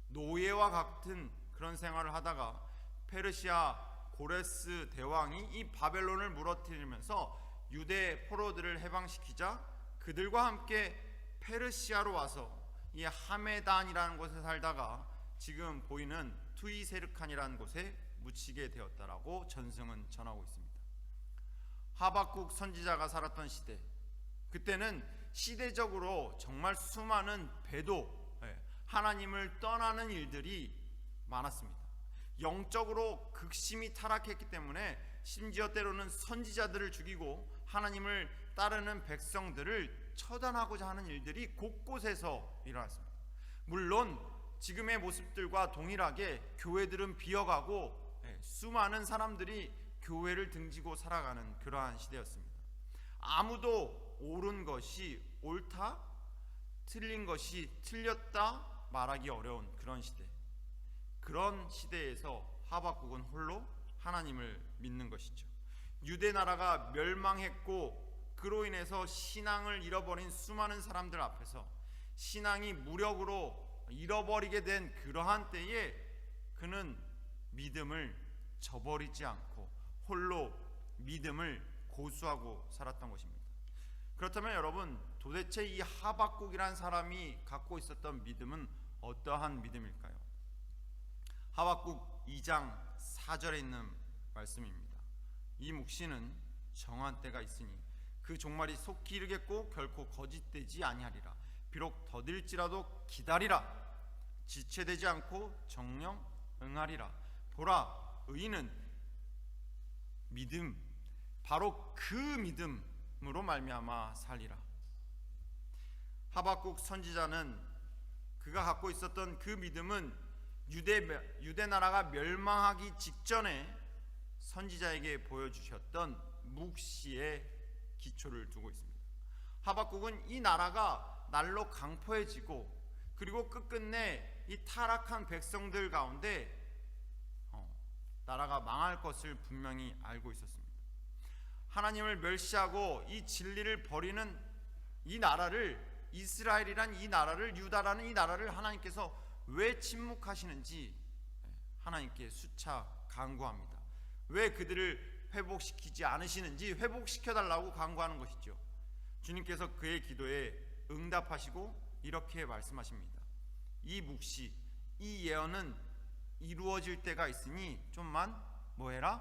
노예와 같은 그런 생활을 하다가 페르시아 고레스 대왕이 이 바벨론을 무너뜨리면서 유대 포로들을 해방시키자 그들과 함께 페르시아로 와서 이 하메단이라는 곳에 살다가 지금 보이는 투이세르칸이라는 곳에 묻히게 되었다라고 전승은 전하고 있습니다. 하박국 선지자가 살았던 시대, 그때는 시대적으로 정말 수많은 배도, 하나님을 떠나는 일들이 많았습니다. 영적으로 극심히 타락했기 때문에 심지어 때로는 선지자들을 죽이고 하나님을 따르는 백성들을 처단하고자 하는 일들이 곳곳에서 일어났습니다. 물론 지금의 모습들과 동일하게 교회들은 비어가고 수많은 사람들이 교회를 등지고 살아가는 그러한 시대였습니다. 아무도 옳은 것이 옳다, 틀린 것이 틀렸다 말하기 어려운 그런 시대, 그런 시대에서 하박국은 홀로 하나님을 믿는 것이죠. 유대 나라가 멸망했고 그로 인해서 신앙을 잃어버린 수많은 사람들 앞에서 신앙이 무력으로 잃어버리게 된 그러한 때에 그는 믿음을 저버리지 않고 홀로 믿음을 고수하고 살았던 것입니다. 그렇다면 여러분, 도대체 이 하박국이란 사람이 갖고 있었던 믿음은 어떠한 믿음일까요? 하박국 2장 4절에 있는 말씀입니다. 이 묵시는 정한 때가 있으니 그 종말이 속히 이르겠고 결코 거짓되지 아니하리라. 비록 더딜지라도 기다리라. 지체되지 않고 정령 응하리라. 보라, 의인은 믿음, 바로 그 믿음으로 말미암아 살리라. 하박국 선지자는 그가 갖고 있었던 그 믿음은 유대 나라가 멸망하기 직전에 선지자에게 보여주셨던 묵시의 기초를 두고 있습니다. 하박국은 이 나라가 날로 강포해지고 그리고 끝끝내 이 타락한 백성들 가운데 나라가 망할 것을 분명히 알고 있었습니다. 하나님을 멸시하고 이 진리를 버리는 이 나라를, 이스라엘이란 이 나라를, 유다라는 이 나라를 하나님께서 왜 침묵하시는지 하나님께 수차 간구합니다. 왜 그들을 회복시키지 않으시는지 회복시켜달라고 간구하는 것이죠. 주님께서 그의 기도에 응답하시고 이렇게 말씀하십니다. 이 묵시, 이 예언은 이루어질 때가 있으니 좀만 뭐해라?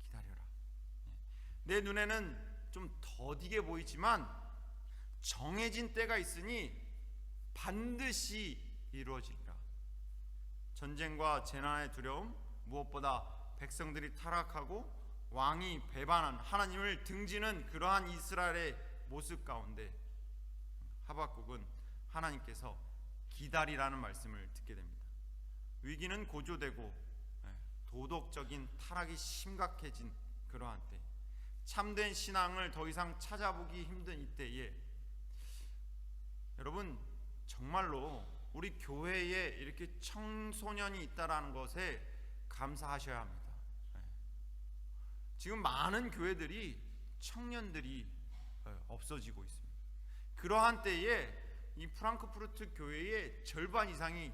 기다려라. 내 눈에는 좀 더디게 보이지만 정해진 때가 있으니 반드시 이루어지리라. 전쟁과 재난의 두려움, 무엇보다 백성들이 타락하고 왕이 배반한, 하나님을 등지는 그러한 이스라엘의 모습 가운데 하박국은 하나님께서 기다리라는 말씀을 듣게 됩니다. 위기는 고조되고 도덕적인 타락이 심각해진 그러한 때, 참된 신앙을 더 이상 찾아보기 힘든 이때에 여러분 정말로 우리 교회에 이렇게 청소년이 있다라는 것에 감사하셔야 합니다. 지금 많은 교회들이 청년들이 없어지고 있습니다. 그러한 때에 이 프랑크푸르트 교회의 절반 이상이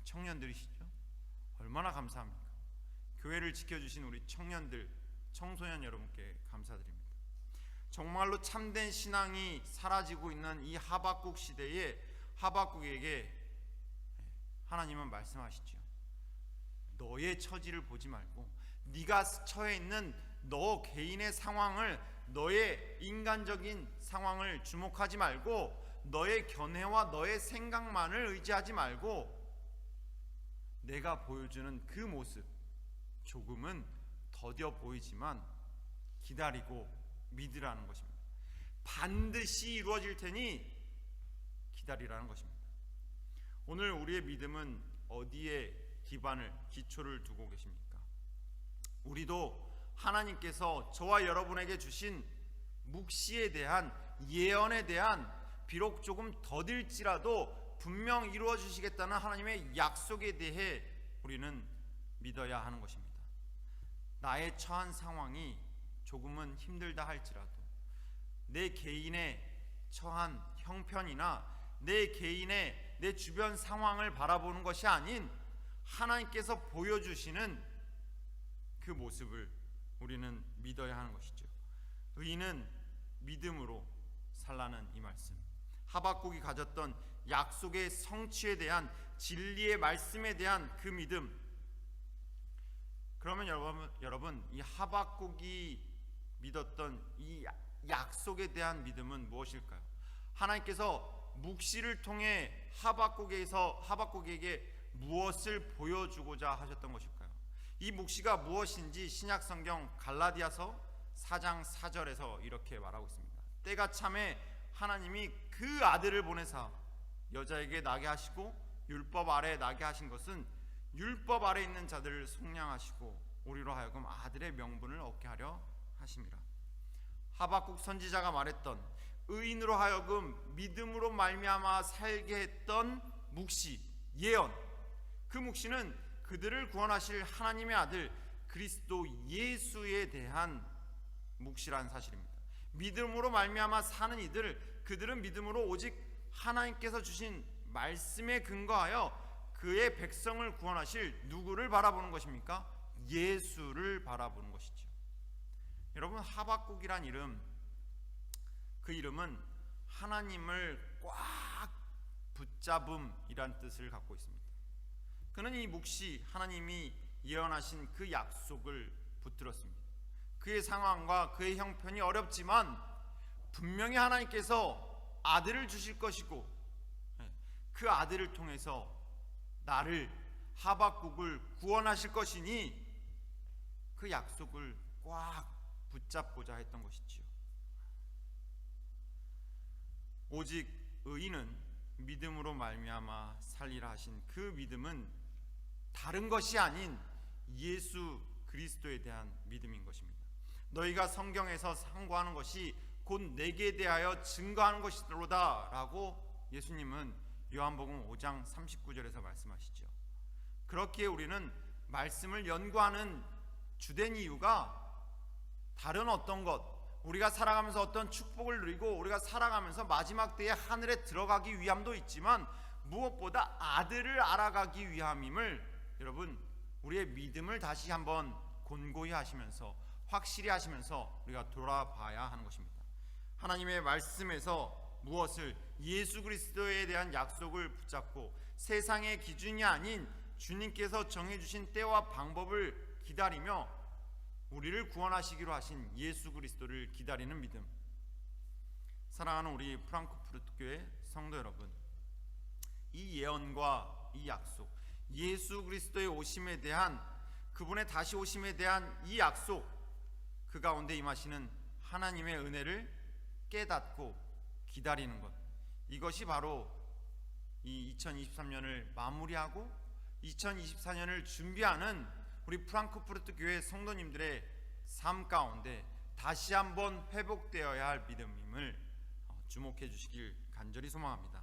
청년들이시죠. 얼마나 감사합니까? 교회를 지켜주신 우리 청년들, 청소년 여러분께 감사드립니다. 정말로 참된 신앙이 사라지고 있는 이 하박국 시대에 하박국에게 하나님은 말씀하시죠. 너의 처지를 보지 말고 네가 처해 있는 너 개인의 상황을, 너의 인간적인 상황을 주목하지 말고 너의 견해와 너의 생각만을 의지하지 말고 내가 보여주는 그 모습, 조금은 더뎌 보이지만 기다리고 믿으라는 것입니다. 반드시 이루어질 테니 기다리라는 것입니다. 오늘 우리의 믿음은 어디에 기초를 두고 계십니까? 우리도 하나님께서 저와 여러분에게 주신 묵시에 대한, 예언에 대한, 비록 조금 더딜지라도 분명 이루어 주시겠다는 하나님의 약속에 대해 우리는 믿어야 하는 것입니다. 나의 처한 상황이 조금은 힘들다 할지라도 내 개인의 처한 형편이나 내 주변 상황을 바라보는 것이 아닌 하나님께서 보여주시는 그 모습을 우리는 믿어야 하는 것이죠. 의인은 믿음으로 살라는 이 말씀, 하박국이 가졌던 약속의 성취에 대한, 진리의 말씀에 대한 그 믿음. 그러면 여러분 이 하박국이 믿었던 이 약속에 대한 믿음은 무엇일까요? 하나님께서 묵시를 통해 하박국에게 무엇을 보여주고자 하셨던 것일까요? 이 묵시가 무엇인지 신약성경 갈라디아서 4장 4절에서 이렇게 말하고 있습니다. 때가 참에 하나님이 그 아들을 보내사 여자에게 나게 하시고 율법 아래 나게 하신 것은 율법 아래 있는 자들을 속량하시고 우리로 하여금 아들의 명분을 얻게 하려 하심이라. 하박국 선지자가 말했던 의인으로 하여금 믿음으로 말미암아 살게 했던 묵시, 예언, 그 묵시는 그들을 구원하실 하나님의 아들 그리스도 예수에 대한 묵시라는 사실입니다. 믿음으로 말미암아 사는 그들은 믿음으로 오직 하나님께서 주신 말씀에 근거하여 그의 백성을 구원하실 누구를 바라보는 것입니까? 예수를 바라보는 것이죠. 여러분, 하박국이란 이름, 그 이름은 하나님을 꽉 붙잡음이란 뜻을 갖고 있습니다. 그는 이 묵시 하나님이 예언하신 그 약속을 붙들었습니다. 그의 상황과 그의 형편이 어렵지만 분명히 하나님께서 아들을 주실 것이고 그 아들을 통해서 나를 하박국을 구원하실 것이니 그 약속을 꽉 붙잡고자 했던 것이지요. 오직 의인은 믿음으로 말미암아 살리라 하신 그 믿음은 다른 것이 아닌 예수 그리스도에 대한 믿음인 것입니다. 너희가 성경에서 상고하는 것이 곧 내게 대하여 증거하는 것이로다 라고 예수님은 요한복음 5장 39절에서 말씀하시죠. 그렇기에 우리는 말씀을 연구하는 주된 이유가 다른 어떤 것, 우리가 살아가면서 어떤 축복을 누리고 우리가 살아가면서 마지막 때에 하늘에 들어가기 위함도 있지만 무엇보다 아들을 알아가기 위함임을 여러분 우리의 믿음을 다시 한번 곤고히 하시면서 확실히 하시면서 우리가 돌아봐야 하는 것입니다. 하나님의 말씀에서 무엇을 예수 그리스도에 대한 약속을 붙잡고 세상의 기준이 아닌 주님께서 정해주신 때와 방법을 기다리며 우리를 구원하시기로 하신 예수 그리스도를 기다리는 믿음. 사랑하는 우리 프랑크푸르트 교회 성도 여러분, 이 예언과 이 약속, 예수 그리스도의 오심에 대한, 그분의 다시 오심에 대한 이 약속, 그 가운데 임하시는 하나님의 은혜를 깨닫고 기다리는 것, 이것이 바로 이 2023년을 마무리하고 2024년을 준비하는 우리 프랑크푸르트 교회 성도님들의 삶 가운데 다시 한번 회복되어야 할 믿음임을 주목해 주시길 간절히 소망합니다.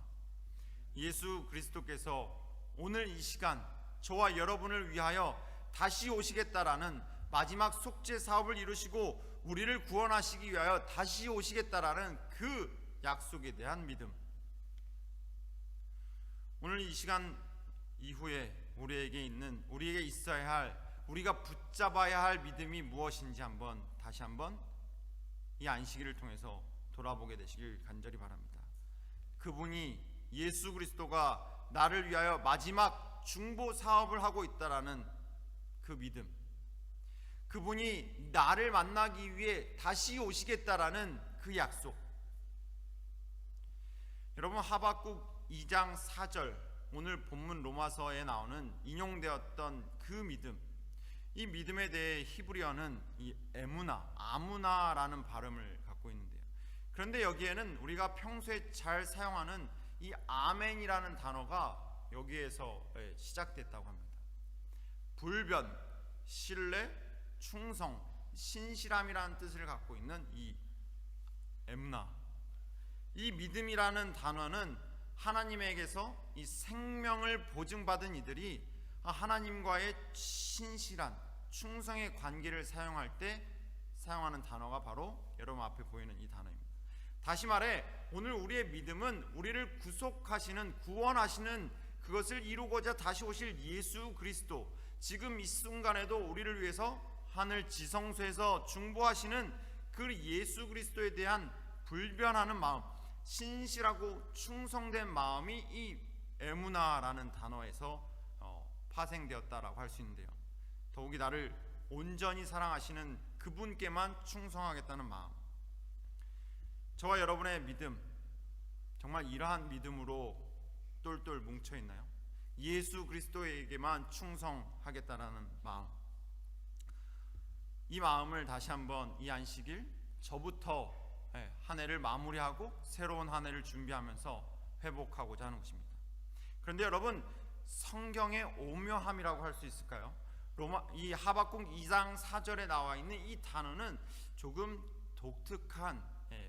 예수 그리스도께서 오늘 이 시간 저와 여러분을 위하여 다시 오시겠다라는 마지막 속죄 사업을 이루시고 우리를 구원하시기 위하여 다시 오시겠다라는 그 약속에 대한 믿음. 오늘 이 시간 이후에 우리에게 있어야 할, 우리가 붙잡아야 할 믿음이 무엇인지 다시 한번 이 안식일을 통해서 돌아보게 되시길 간절히 바랍니다. 그분이 예수 그리스도가 나를 위하여 마지막 중보 사업을 하고 있다라는 그 믿음, 그분이 나를 만나기 위해 다시 오시겠다라는 그 약속. 여러분, 하박국 2장 4절, 오늘 본문 로마서에 나오는 인용되었던 그 믿음, 이 믿음에 대해 히브리어는 이 에무나, 아무나라는 발음을 갖고 있는데요. 그런데 여기에는 우리가 평소에 잘 사용하는 이 아멘이라는 단어가 여기에서 시작됐다고 합니다. 불변, 신뢰, 충성, 신실함이라는 뜻을 갖고 있는 이 에무나, 이 믿음이라는 단어는 하나님에게서 이 생명을 보증받은 이들이 하나님과의 신실한 충성의 관계를 사용할 때 사용하는 단어가 바로 여러분 앞에 보이는 이 단어입니다. 다시 말해 오늘 우리의 믿음은 우리를 구속하시는, 구원하시는, 그것을 이루고자 다시 오실 예수 그리스도, 지금 이 순간에도 우리를 위해서 하늘 지성소에서 중보하시는 그 예수 그리스도에 대한 불변하는 마음, 신실하고 충성된 마음이 이 에무나라는 단어에서 파생되었다라고 할 수 있는데요. 더욱이 나를 온전히 사랑하시는 그분께만 충성하겠다는 마음. 저와 여러분의 믿음, 정말 이러한 믿음으로 똘똘 뭉쳐 있나요? 예수 그리스도에게만 충성하겠다라는 마음. 이 마음을 다시 한번 이 안식일 저부터 한 해를 마무리하고 새로운 한 해를 준비하면서 회복하고자 하는 것입니다. 그런데 여러분, 성경의 오묘함이라고 할 수 있을까요? 이 하박국 2장 4절에 나와 있는 이 단어는 조금 독특한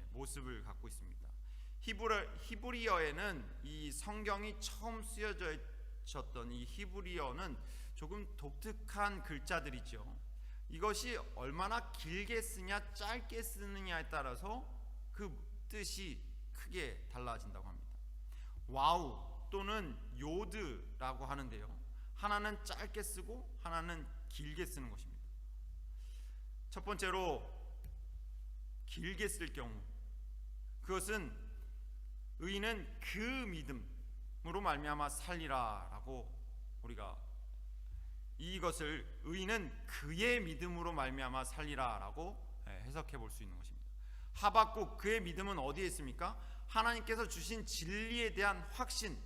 모습을 갖고 있습니다. 히브리어에는 이 성경이 처음 쓰여졌던 이 히브리어는 조금 독특한 글자들이죠. 이것이 얼마나 길게 쓰냐 짧게 쓰느냐에 따라서 그 뜻이 크게 달라진다고 합니다. 와우 또는 요드라고 하는데요, 하나는 짧게 쓰고 하나는 길게 쓰는 것입니다. 첫 번째로 길게 쓸 경우, 그것은 의인은 그 믿음으로 말미암아 살리라라고 우리가 이것을 의인은 그의 믿음으로 말미암아 살리라라고 해석해 볼 수 있는 것입니다. 하박국 그의 믿음은 어디에 있습니까? 하나님께서 주신 진리에 대한 확신,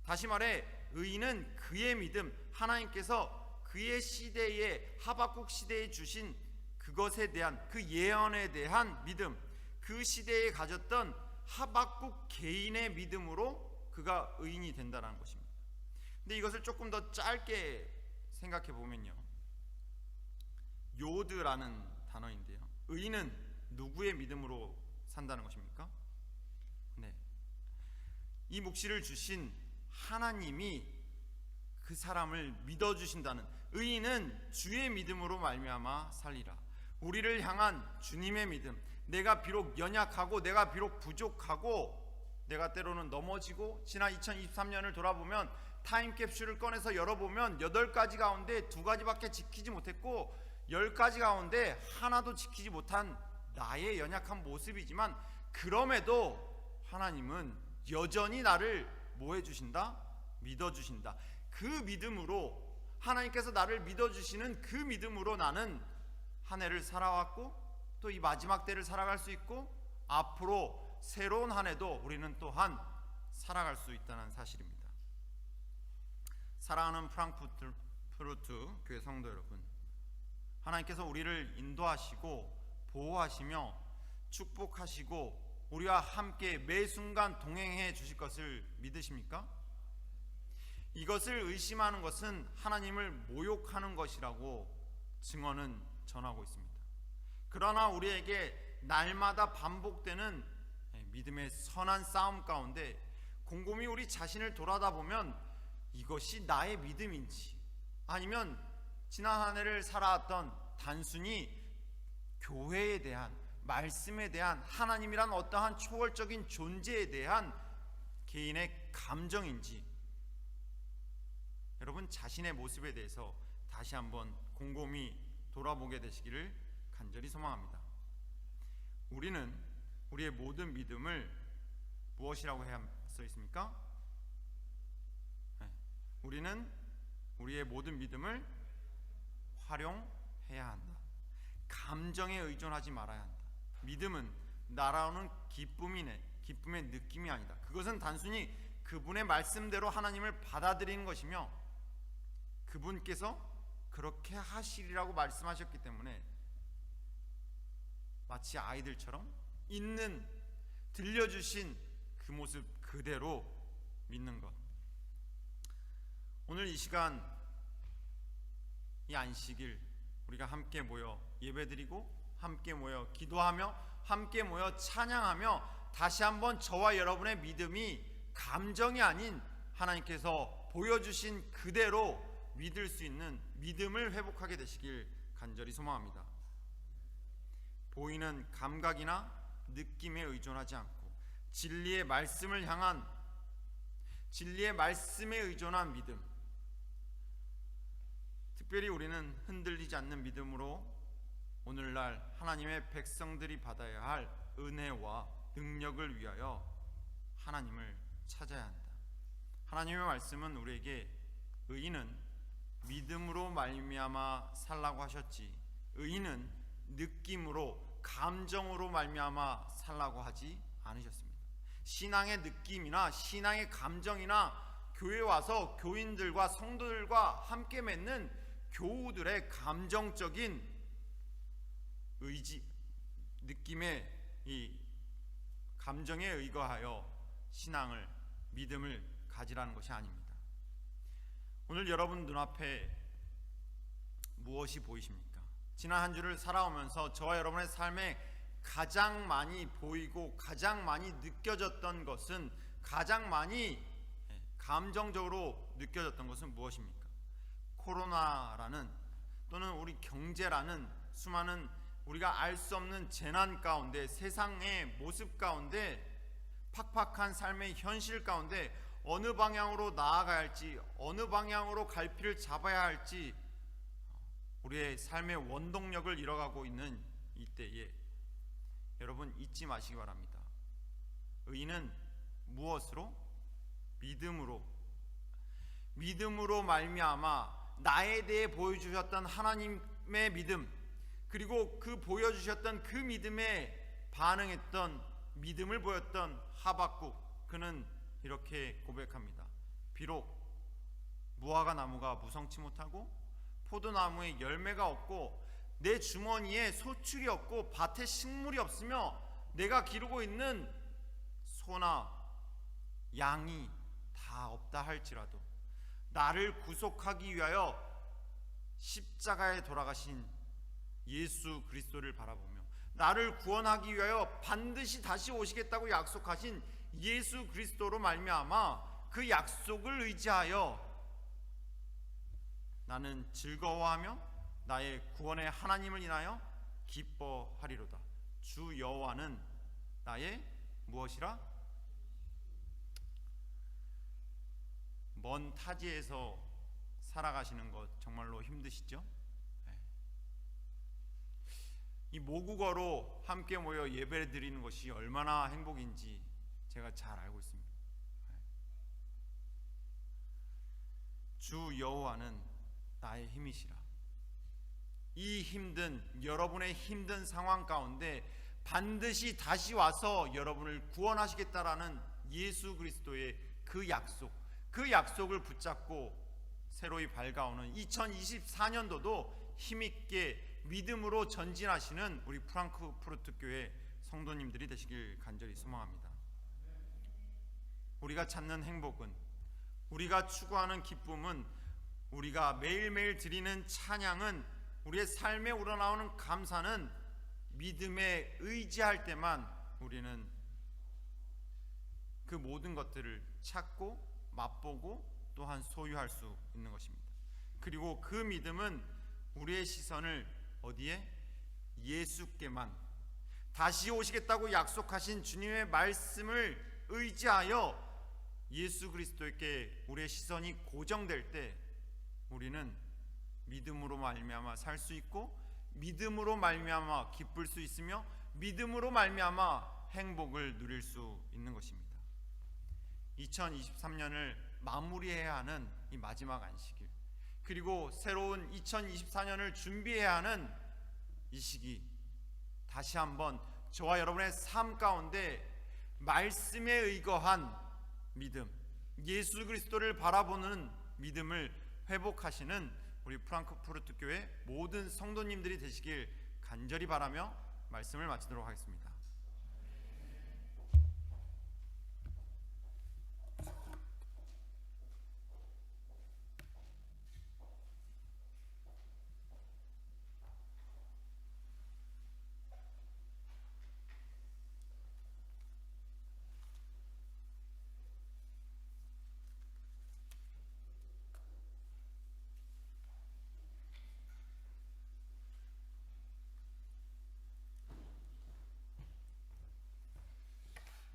다시 말해 의인은 그의 믿음, 하나님께서 그의 시대에 하박국 시대에 주신 그것에 대한 그 예언에 대한 믿음, 그 시대에 가졌던 하박국 개인의 믿음으로 그가 의인이 된다는 것입니다. 근데 이것을 조금 더 짧게 생각해 보면요, 요드라는 단어인데요, 의인은 누구의 믿음으로 산다는 것입니까? 네, 이 묵시를 주신 하나님이 그 사람을 믿어주신다는, 의인은 주의 믿음으로 말미암아 살리라. 우리를 향한 주님의 믿음, 내가 비록 연약하고 내가 비록 부족하고 내가 때로는 넘어지고, 지난 2023년을 돌아보면 타임캡슐을 꺼내서 열어보면 8가지 가운데 2가지밖에 지키지 못했고 10가지 가운데 하나도 지키지 못한 나의 연약한 모습이지만, 그럼에도 하나님은 여전히 나를 뭐 해주신다? 믿어주신다. 그 믿음으로, 하나님께서 나를 믿어주시는 그 믿음으로 나는 한 해를 살아왔고 또 이 마지막 때를 살아갈 수 있고 앞으로 새로운 한 해도 우리는 또한 살아갈 수 있다는 사실입니다. 사랑하는 프랑크푸르트 교회 성도 여러분, 하나님께서 우리를 인도하시고 보호하시며 축복하시고 우리와 함께 매 순간 동행해 주실 것을 믿으십니까? 이것을 의심하는 것은 하나님을 모욕하는 것이라고 증언은 전하고 있습니다. 그러나 우리에게 날마다 반복되는 믿음의 선한 싸움 가운데 곰곰이 우리 자신을 돌아다보면 이것이 나의 믿음인지, 아니면 지난 한 해를 살아왔던 단순히 교회에 대한, 말씀에 대한, 하나님이란 어떠한 초월적인 존재에 대한 개인의 감정인지, 여러분 자신의 모습에 대해서 다시 한번 곰곰이 돌아보게 되시기를 간절히 소망합니다. 우리는 우리의 모든 믿음을 무엇이라고 해야 써 있습니까? 우리는 우리의 모든 믿음을 활용해야 한다. 감정에 의존하지 말아야 한다. 믿음은 날아오는 기쁨의 느낌이 아니다. 그것은 단순히 그분의 말씀대로 하나님을 받아들이는 것이며, 그분께서 그렇게 하시리라고 말씀하셨기 때문에 마치 아이들처럼 있는, 들려주신 그 모습 그대로 믿는 것. 오늘 이 시간, 이 안식일 우리가 함께 모여 예배드리고 함께 모여 기도하며 함께 모여 찬양하며 다시 한번 저와 여러분의 믿음이 감정이 아닌 하나님께서 보여주신 그대로 믿을 수 있는 믿음을 회복하게 되시길 간절히 소망합니다. 보이는 감각이나 느낌에 의존하지 않고 진리의 말씀을 향한, 진리의 말씀에 의존한 믿음, 특별히 우리는 흔들리지 않는 믿음으로 오늘날 하나님의 백성들이 받아야 할 은혜와 능력을 위하여 하나님을 찾아야 한다. 하나님의 말씀은 우리에게 의인은 믿음으로 말미암아 살라고 하셨지, 의인은 느낌으로, 감정으로 말미암아 살라고 하지 않으셨습니다. 신앙의 느낌이나 신앙의 감정이나 교회에 와서 교인들과 성도들과 함께 맺는 교우들의 감정적인 의지, 느낌의 이 감정에 의거하여 신앙을, 믿음을 가지라는 것이 아닙니다. 오늘 여러분 눈앞에 무엇이 보이십니까? 지난 한 주를 살아오면서 저와 여러분의 삶에 가장 많이 보이고 가장 많이 느껴졌던 것은, 가장 많이 감정적으로 느껴졌던 것은 무엇입니까? 코로나라는, 또는 우리 경제라는 수많은 우리가 알 수 없는 재난 가운데, 세상의 모습 가운데, 팍팍한 삶의 현실 가운데 어느 방향으로 나아가야 할지, 어느 방향으로 갈피를 잡아야 할지 우리의 삶의 원동력을 잃어가고 있는 이때에 여러분 잊지 마시기 바랍니다. 의인은 무엇으로? 믿음으로 말미암아 나에 대해 보여주셨던 하나님의 믿음, 그리고 그 보여주셨던 그 믿음에 반응했던 믿음을 보였던 하박국, 그는 이렇게 고백합니다. 비록 무화과 나무가 무성치 못하고 포도나무에 열매가 없고 내 주머니에 소출이 없고 밭에 식물이 없으며 내가 기르고 있는 소나 양이 다 없다 할지라도 나를 구속하기 위하여 십자가에 돌아가신 예수 그리스도를 바라보며 나를 구원하기 위하여 반드시 다시 오시겠다고 약속하신 예수 그리스도로 말미암아 그 약속을 의지하여 나는 즐거워하며 나의 구원의 하나님을 인하여 기뻐하리로다. 주 여호와는 나의 무엇이라? 먼 타지에서 살아가시는 것 정말로 힘드시죠? 이 모국어로 함께 모여 예배를 드리는 것이 얼마나 행복인지 제가 잘 알고 있습니다. 주 여호와는 나의 힘이시라. 이 여러분의 힘든 상황 가운데 반드시 다시 와서 여러분을 구원하시겠다라는 예수 그리스도의 그 약속을 붙잡고 새로이 밝아오는 2024년도도 힘있게 믿음으로 전진하시는 우리 프랑크푸르트 교회 성도님들이 되시길 간절히 소망합니다. 우리가 찾는 행복은, 우리가 추구하는 기쁨은, 우리가 매일매일 드리는 찬양은, 우리의 삶에 우러나오는 감사는 믿음에 의지할 때만 우리는 그 모든 것들을 찾고 맛보고 또한 소유할 수 있는 것입니다. 그리고 그 믿음은 우리의 시선을 어디에? 예수께만, 다시 오시겠다고 약속하신 주님의 말씀을 의지하여 예수 그리스도께 우리의 시선이 고정될 때 우리는 믿음으로 말미암아 살 수 있고, 믿음으로 말미암아 기쁠 수 있으며, 믿음으로 말미암아 행복을 누릴 수 있는 것입니다. 2023년을 마무리해야 하는 이 마지막 안식일, 그리고 새로운 2024년을 준비해야 하는 이 시기, 다시 한번 저와 여러분의 삶 가운데 말씀에 의거한 믿음, 예수 그리스도를 바라보는 믿음을 회복하시는 우리 프랑크푸르트 교회 모든 성도님들이 되시길 간절히 바라며 말씀을 마치도록 하겠습니다.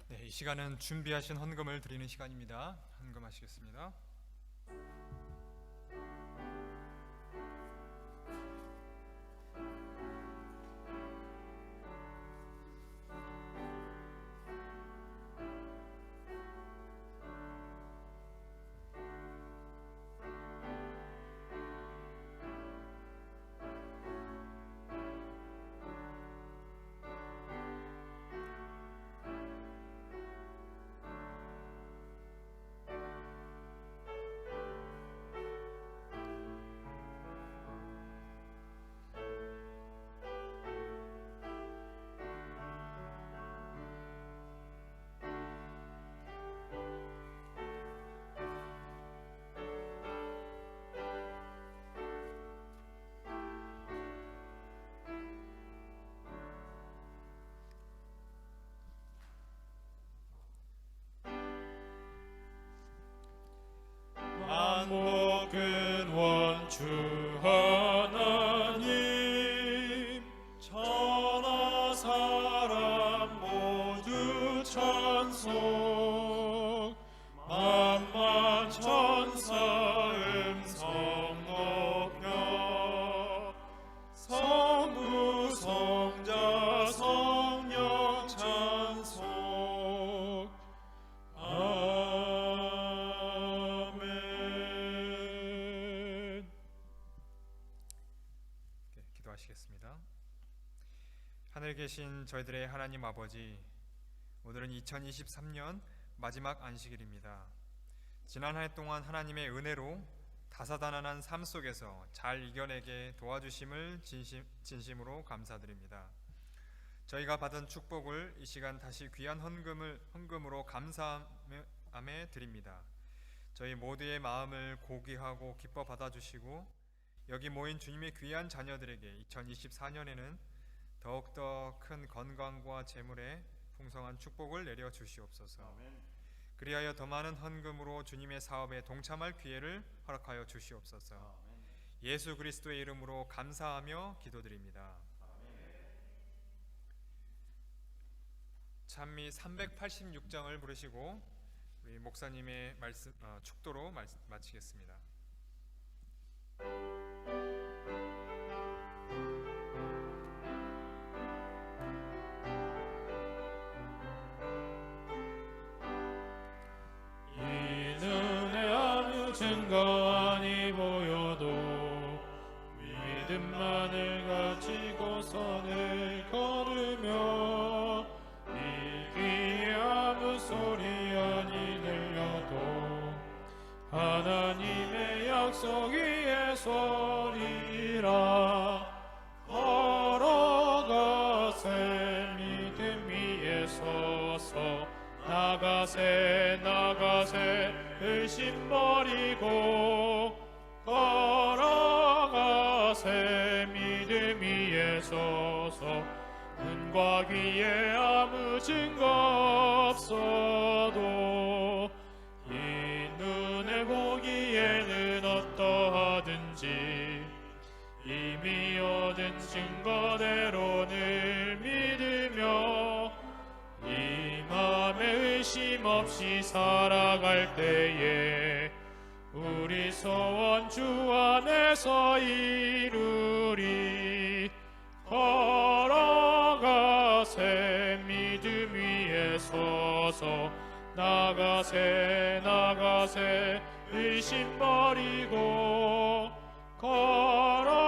네, 이 시간은 준비하신 헌금을 드리는 시간입니다. 헌금하시겠습니다. 기도하시겠습니다. 하늘에 계신 저희들의 하나님 아버지, 오늘은 2023년 마지막 안식일입니다. 지난 한 해 동안 하나님의 은혜로 다사다난한 삶 속에서 잘 이겨내게 도와주심을 진심으로 감사드립니다. 저희가 받은 축복을 이 시간 다시 귀한 헌금으로 감사함에 드립니다. 저희 모두의 마음을 고귀하고 기뻐 받아주시고 여기 모인 주님의 귀한 자녀들에게 2024년에는 더욱더 큰 건강과 재물에 풍성한 축복을 내려 주시옵소서. 그리하여 더 많은 헌금으로 주님의 사업에 동참할 기회를 허락하여 주시옵소서. 예수 그리스도의 이름으로 감사하며 기도드립니다. 찬미 386장을 부르시고 우리 목사님의 말씀 축도로 마치겠습니다. 증거하니 보여도 믿음만을 가지고 선을 걸으며 이 귀에 아무 소리 아니 들려도 하나님의 약속 위에 서리라. 걸어가세 믿음 위에 서서 나가세 의심 버리고 걸어가세 믿음 위에 서서 눈과 귀에 아무 증거 없어도 이 눈에 보기에는 어떠하든지 이미 얻은 증거대로 늘 믿으며 이 맘에 의심 없이 살아갈 때에 우리 소원 주 안에서 이루리. 걸어가세 믿음 위에 서서 나가세 의심 버리고 걸어가세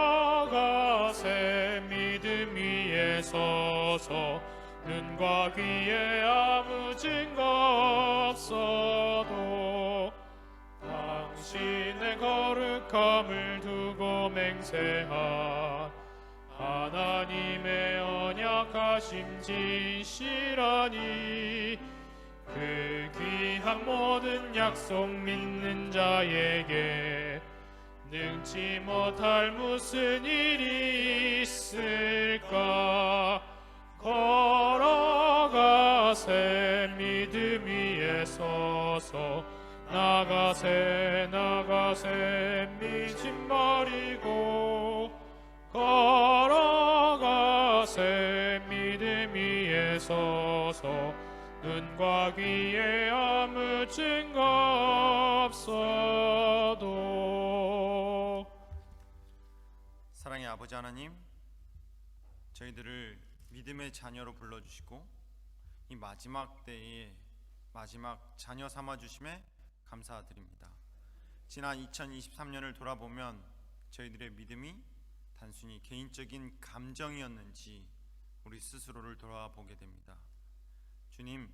믿음 위에 서서 눈과 귀에 아무 증거 없어도 당신의 거룩함을 두고 맹세한 하나님의 언약하심 진실하니 그 귀한 모든 약속 믿는 자에게 능치 못할 무슨 일이 있을까. 걸어가세 믿음 위에 서서 나가세 믿음 버리고 걸어가세 믿음 위에 서서 눈과 귀에 아무 증거 없어도. 사랑의 아버지 하나님, 저희들을 믿음의 자녀로 불러주시고 이 마지막 때에 마지막 자녀 삼아주심에 감사드립니다. 지난 2023년을 돌아보면 저희들의 믿음이 단순히 개인적인 감정이었는지 우리 스스로를 돌아보게 됩니다. 주님,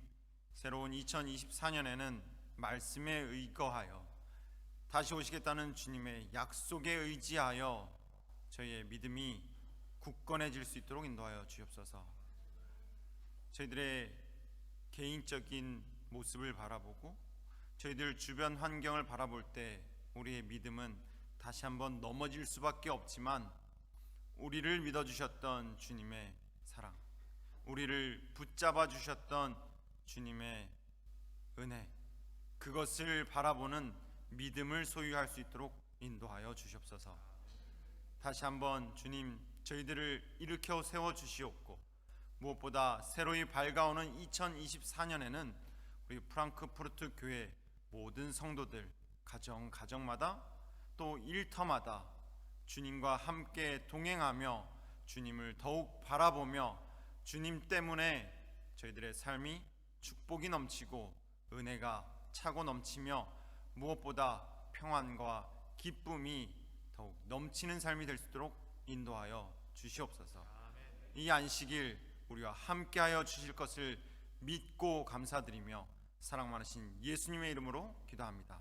새로운 2024년에는 말씀에 의거하여 다시 오시겠다는 주님의 약속에 의지하여 저희의 믿음이 굳건해질 수 있도록 인도하여 주옵소서. 저희들의 개인적인 모습을 바라보고 저희들 주변 환경을 바라볼 때 우리의 믿음은 다시 한번 넘어질 수밖에 없지만 우리를 믿어주셨던 주님의 사랑, 우리를 붙잡아 주셨던 주님의 은혜, 그것을 바라보는 믿음을 소유할 수 있도록 인도하여 주시옵소서. 다시 한번 주님, 저희들을 일으켜 세워 주시옵고 무엇보다 새로이 밝아오는 2024년에는 우리 프랑크푸르트 교회 모든 성도들 가정마다 또 일터마다 주님과 함께 동행하며 주님을 더욱 바라보며 주님 때문에 저희들의 삶이 축복이 넘치고 은혜가 차고 넘치며 무엇보다 평안과 기쁨이 더욱 넘치는 삶이 될 수 있도록 인도하여 주시옵소서. 이 안식일 우리와 함께하여 주실 것을 믿고 감사드리며 사랑 많으신 예수님의 이름으로 기도합니다.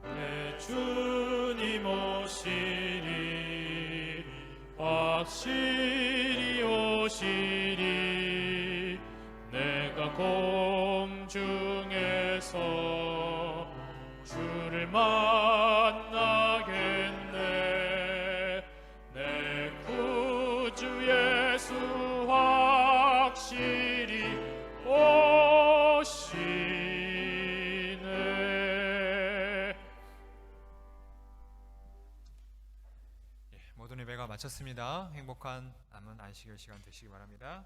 내 주님 오시리 확실히 오시리 내가 공중에서 주를 만나겠네 내 구주 예수 확실히 오시네. 모든 예배가 마쳤습니다. 행복한 남은 안식일 시간 되시기 바랍니다.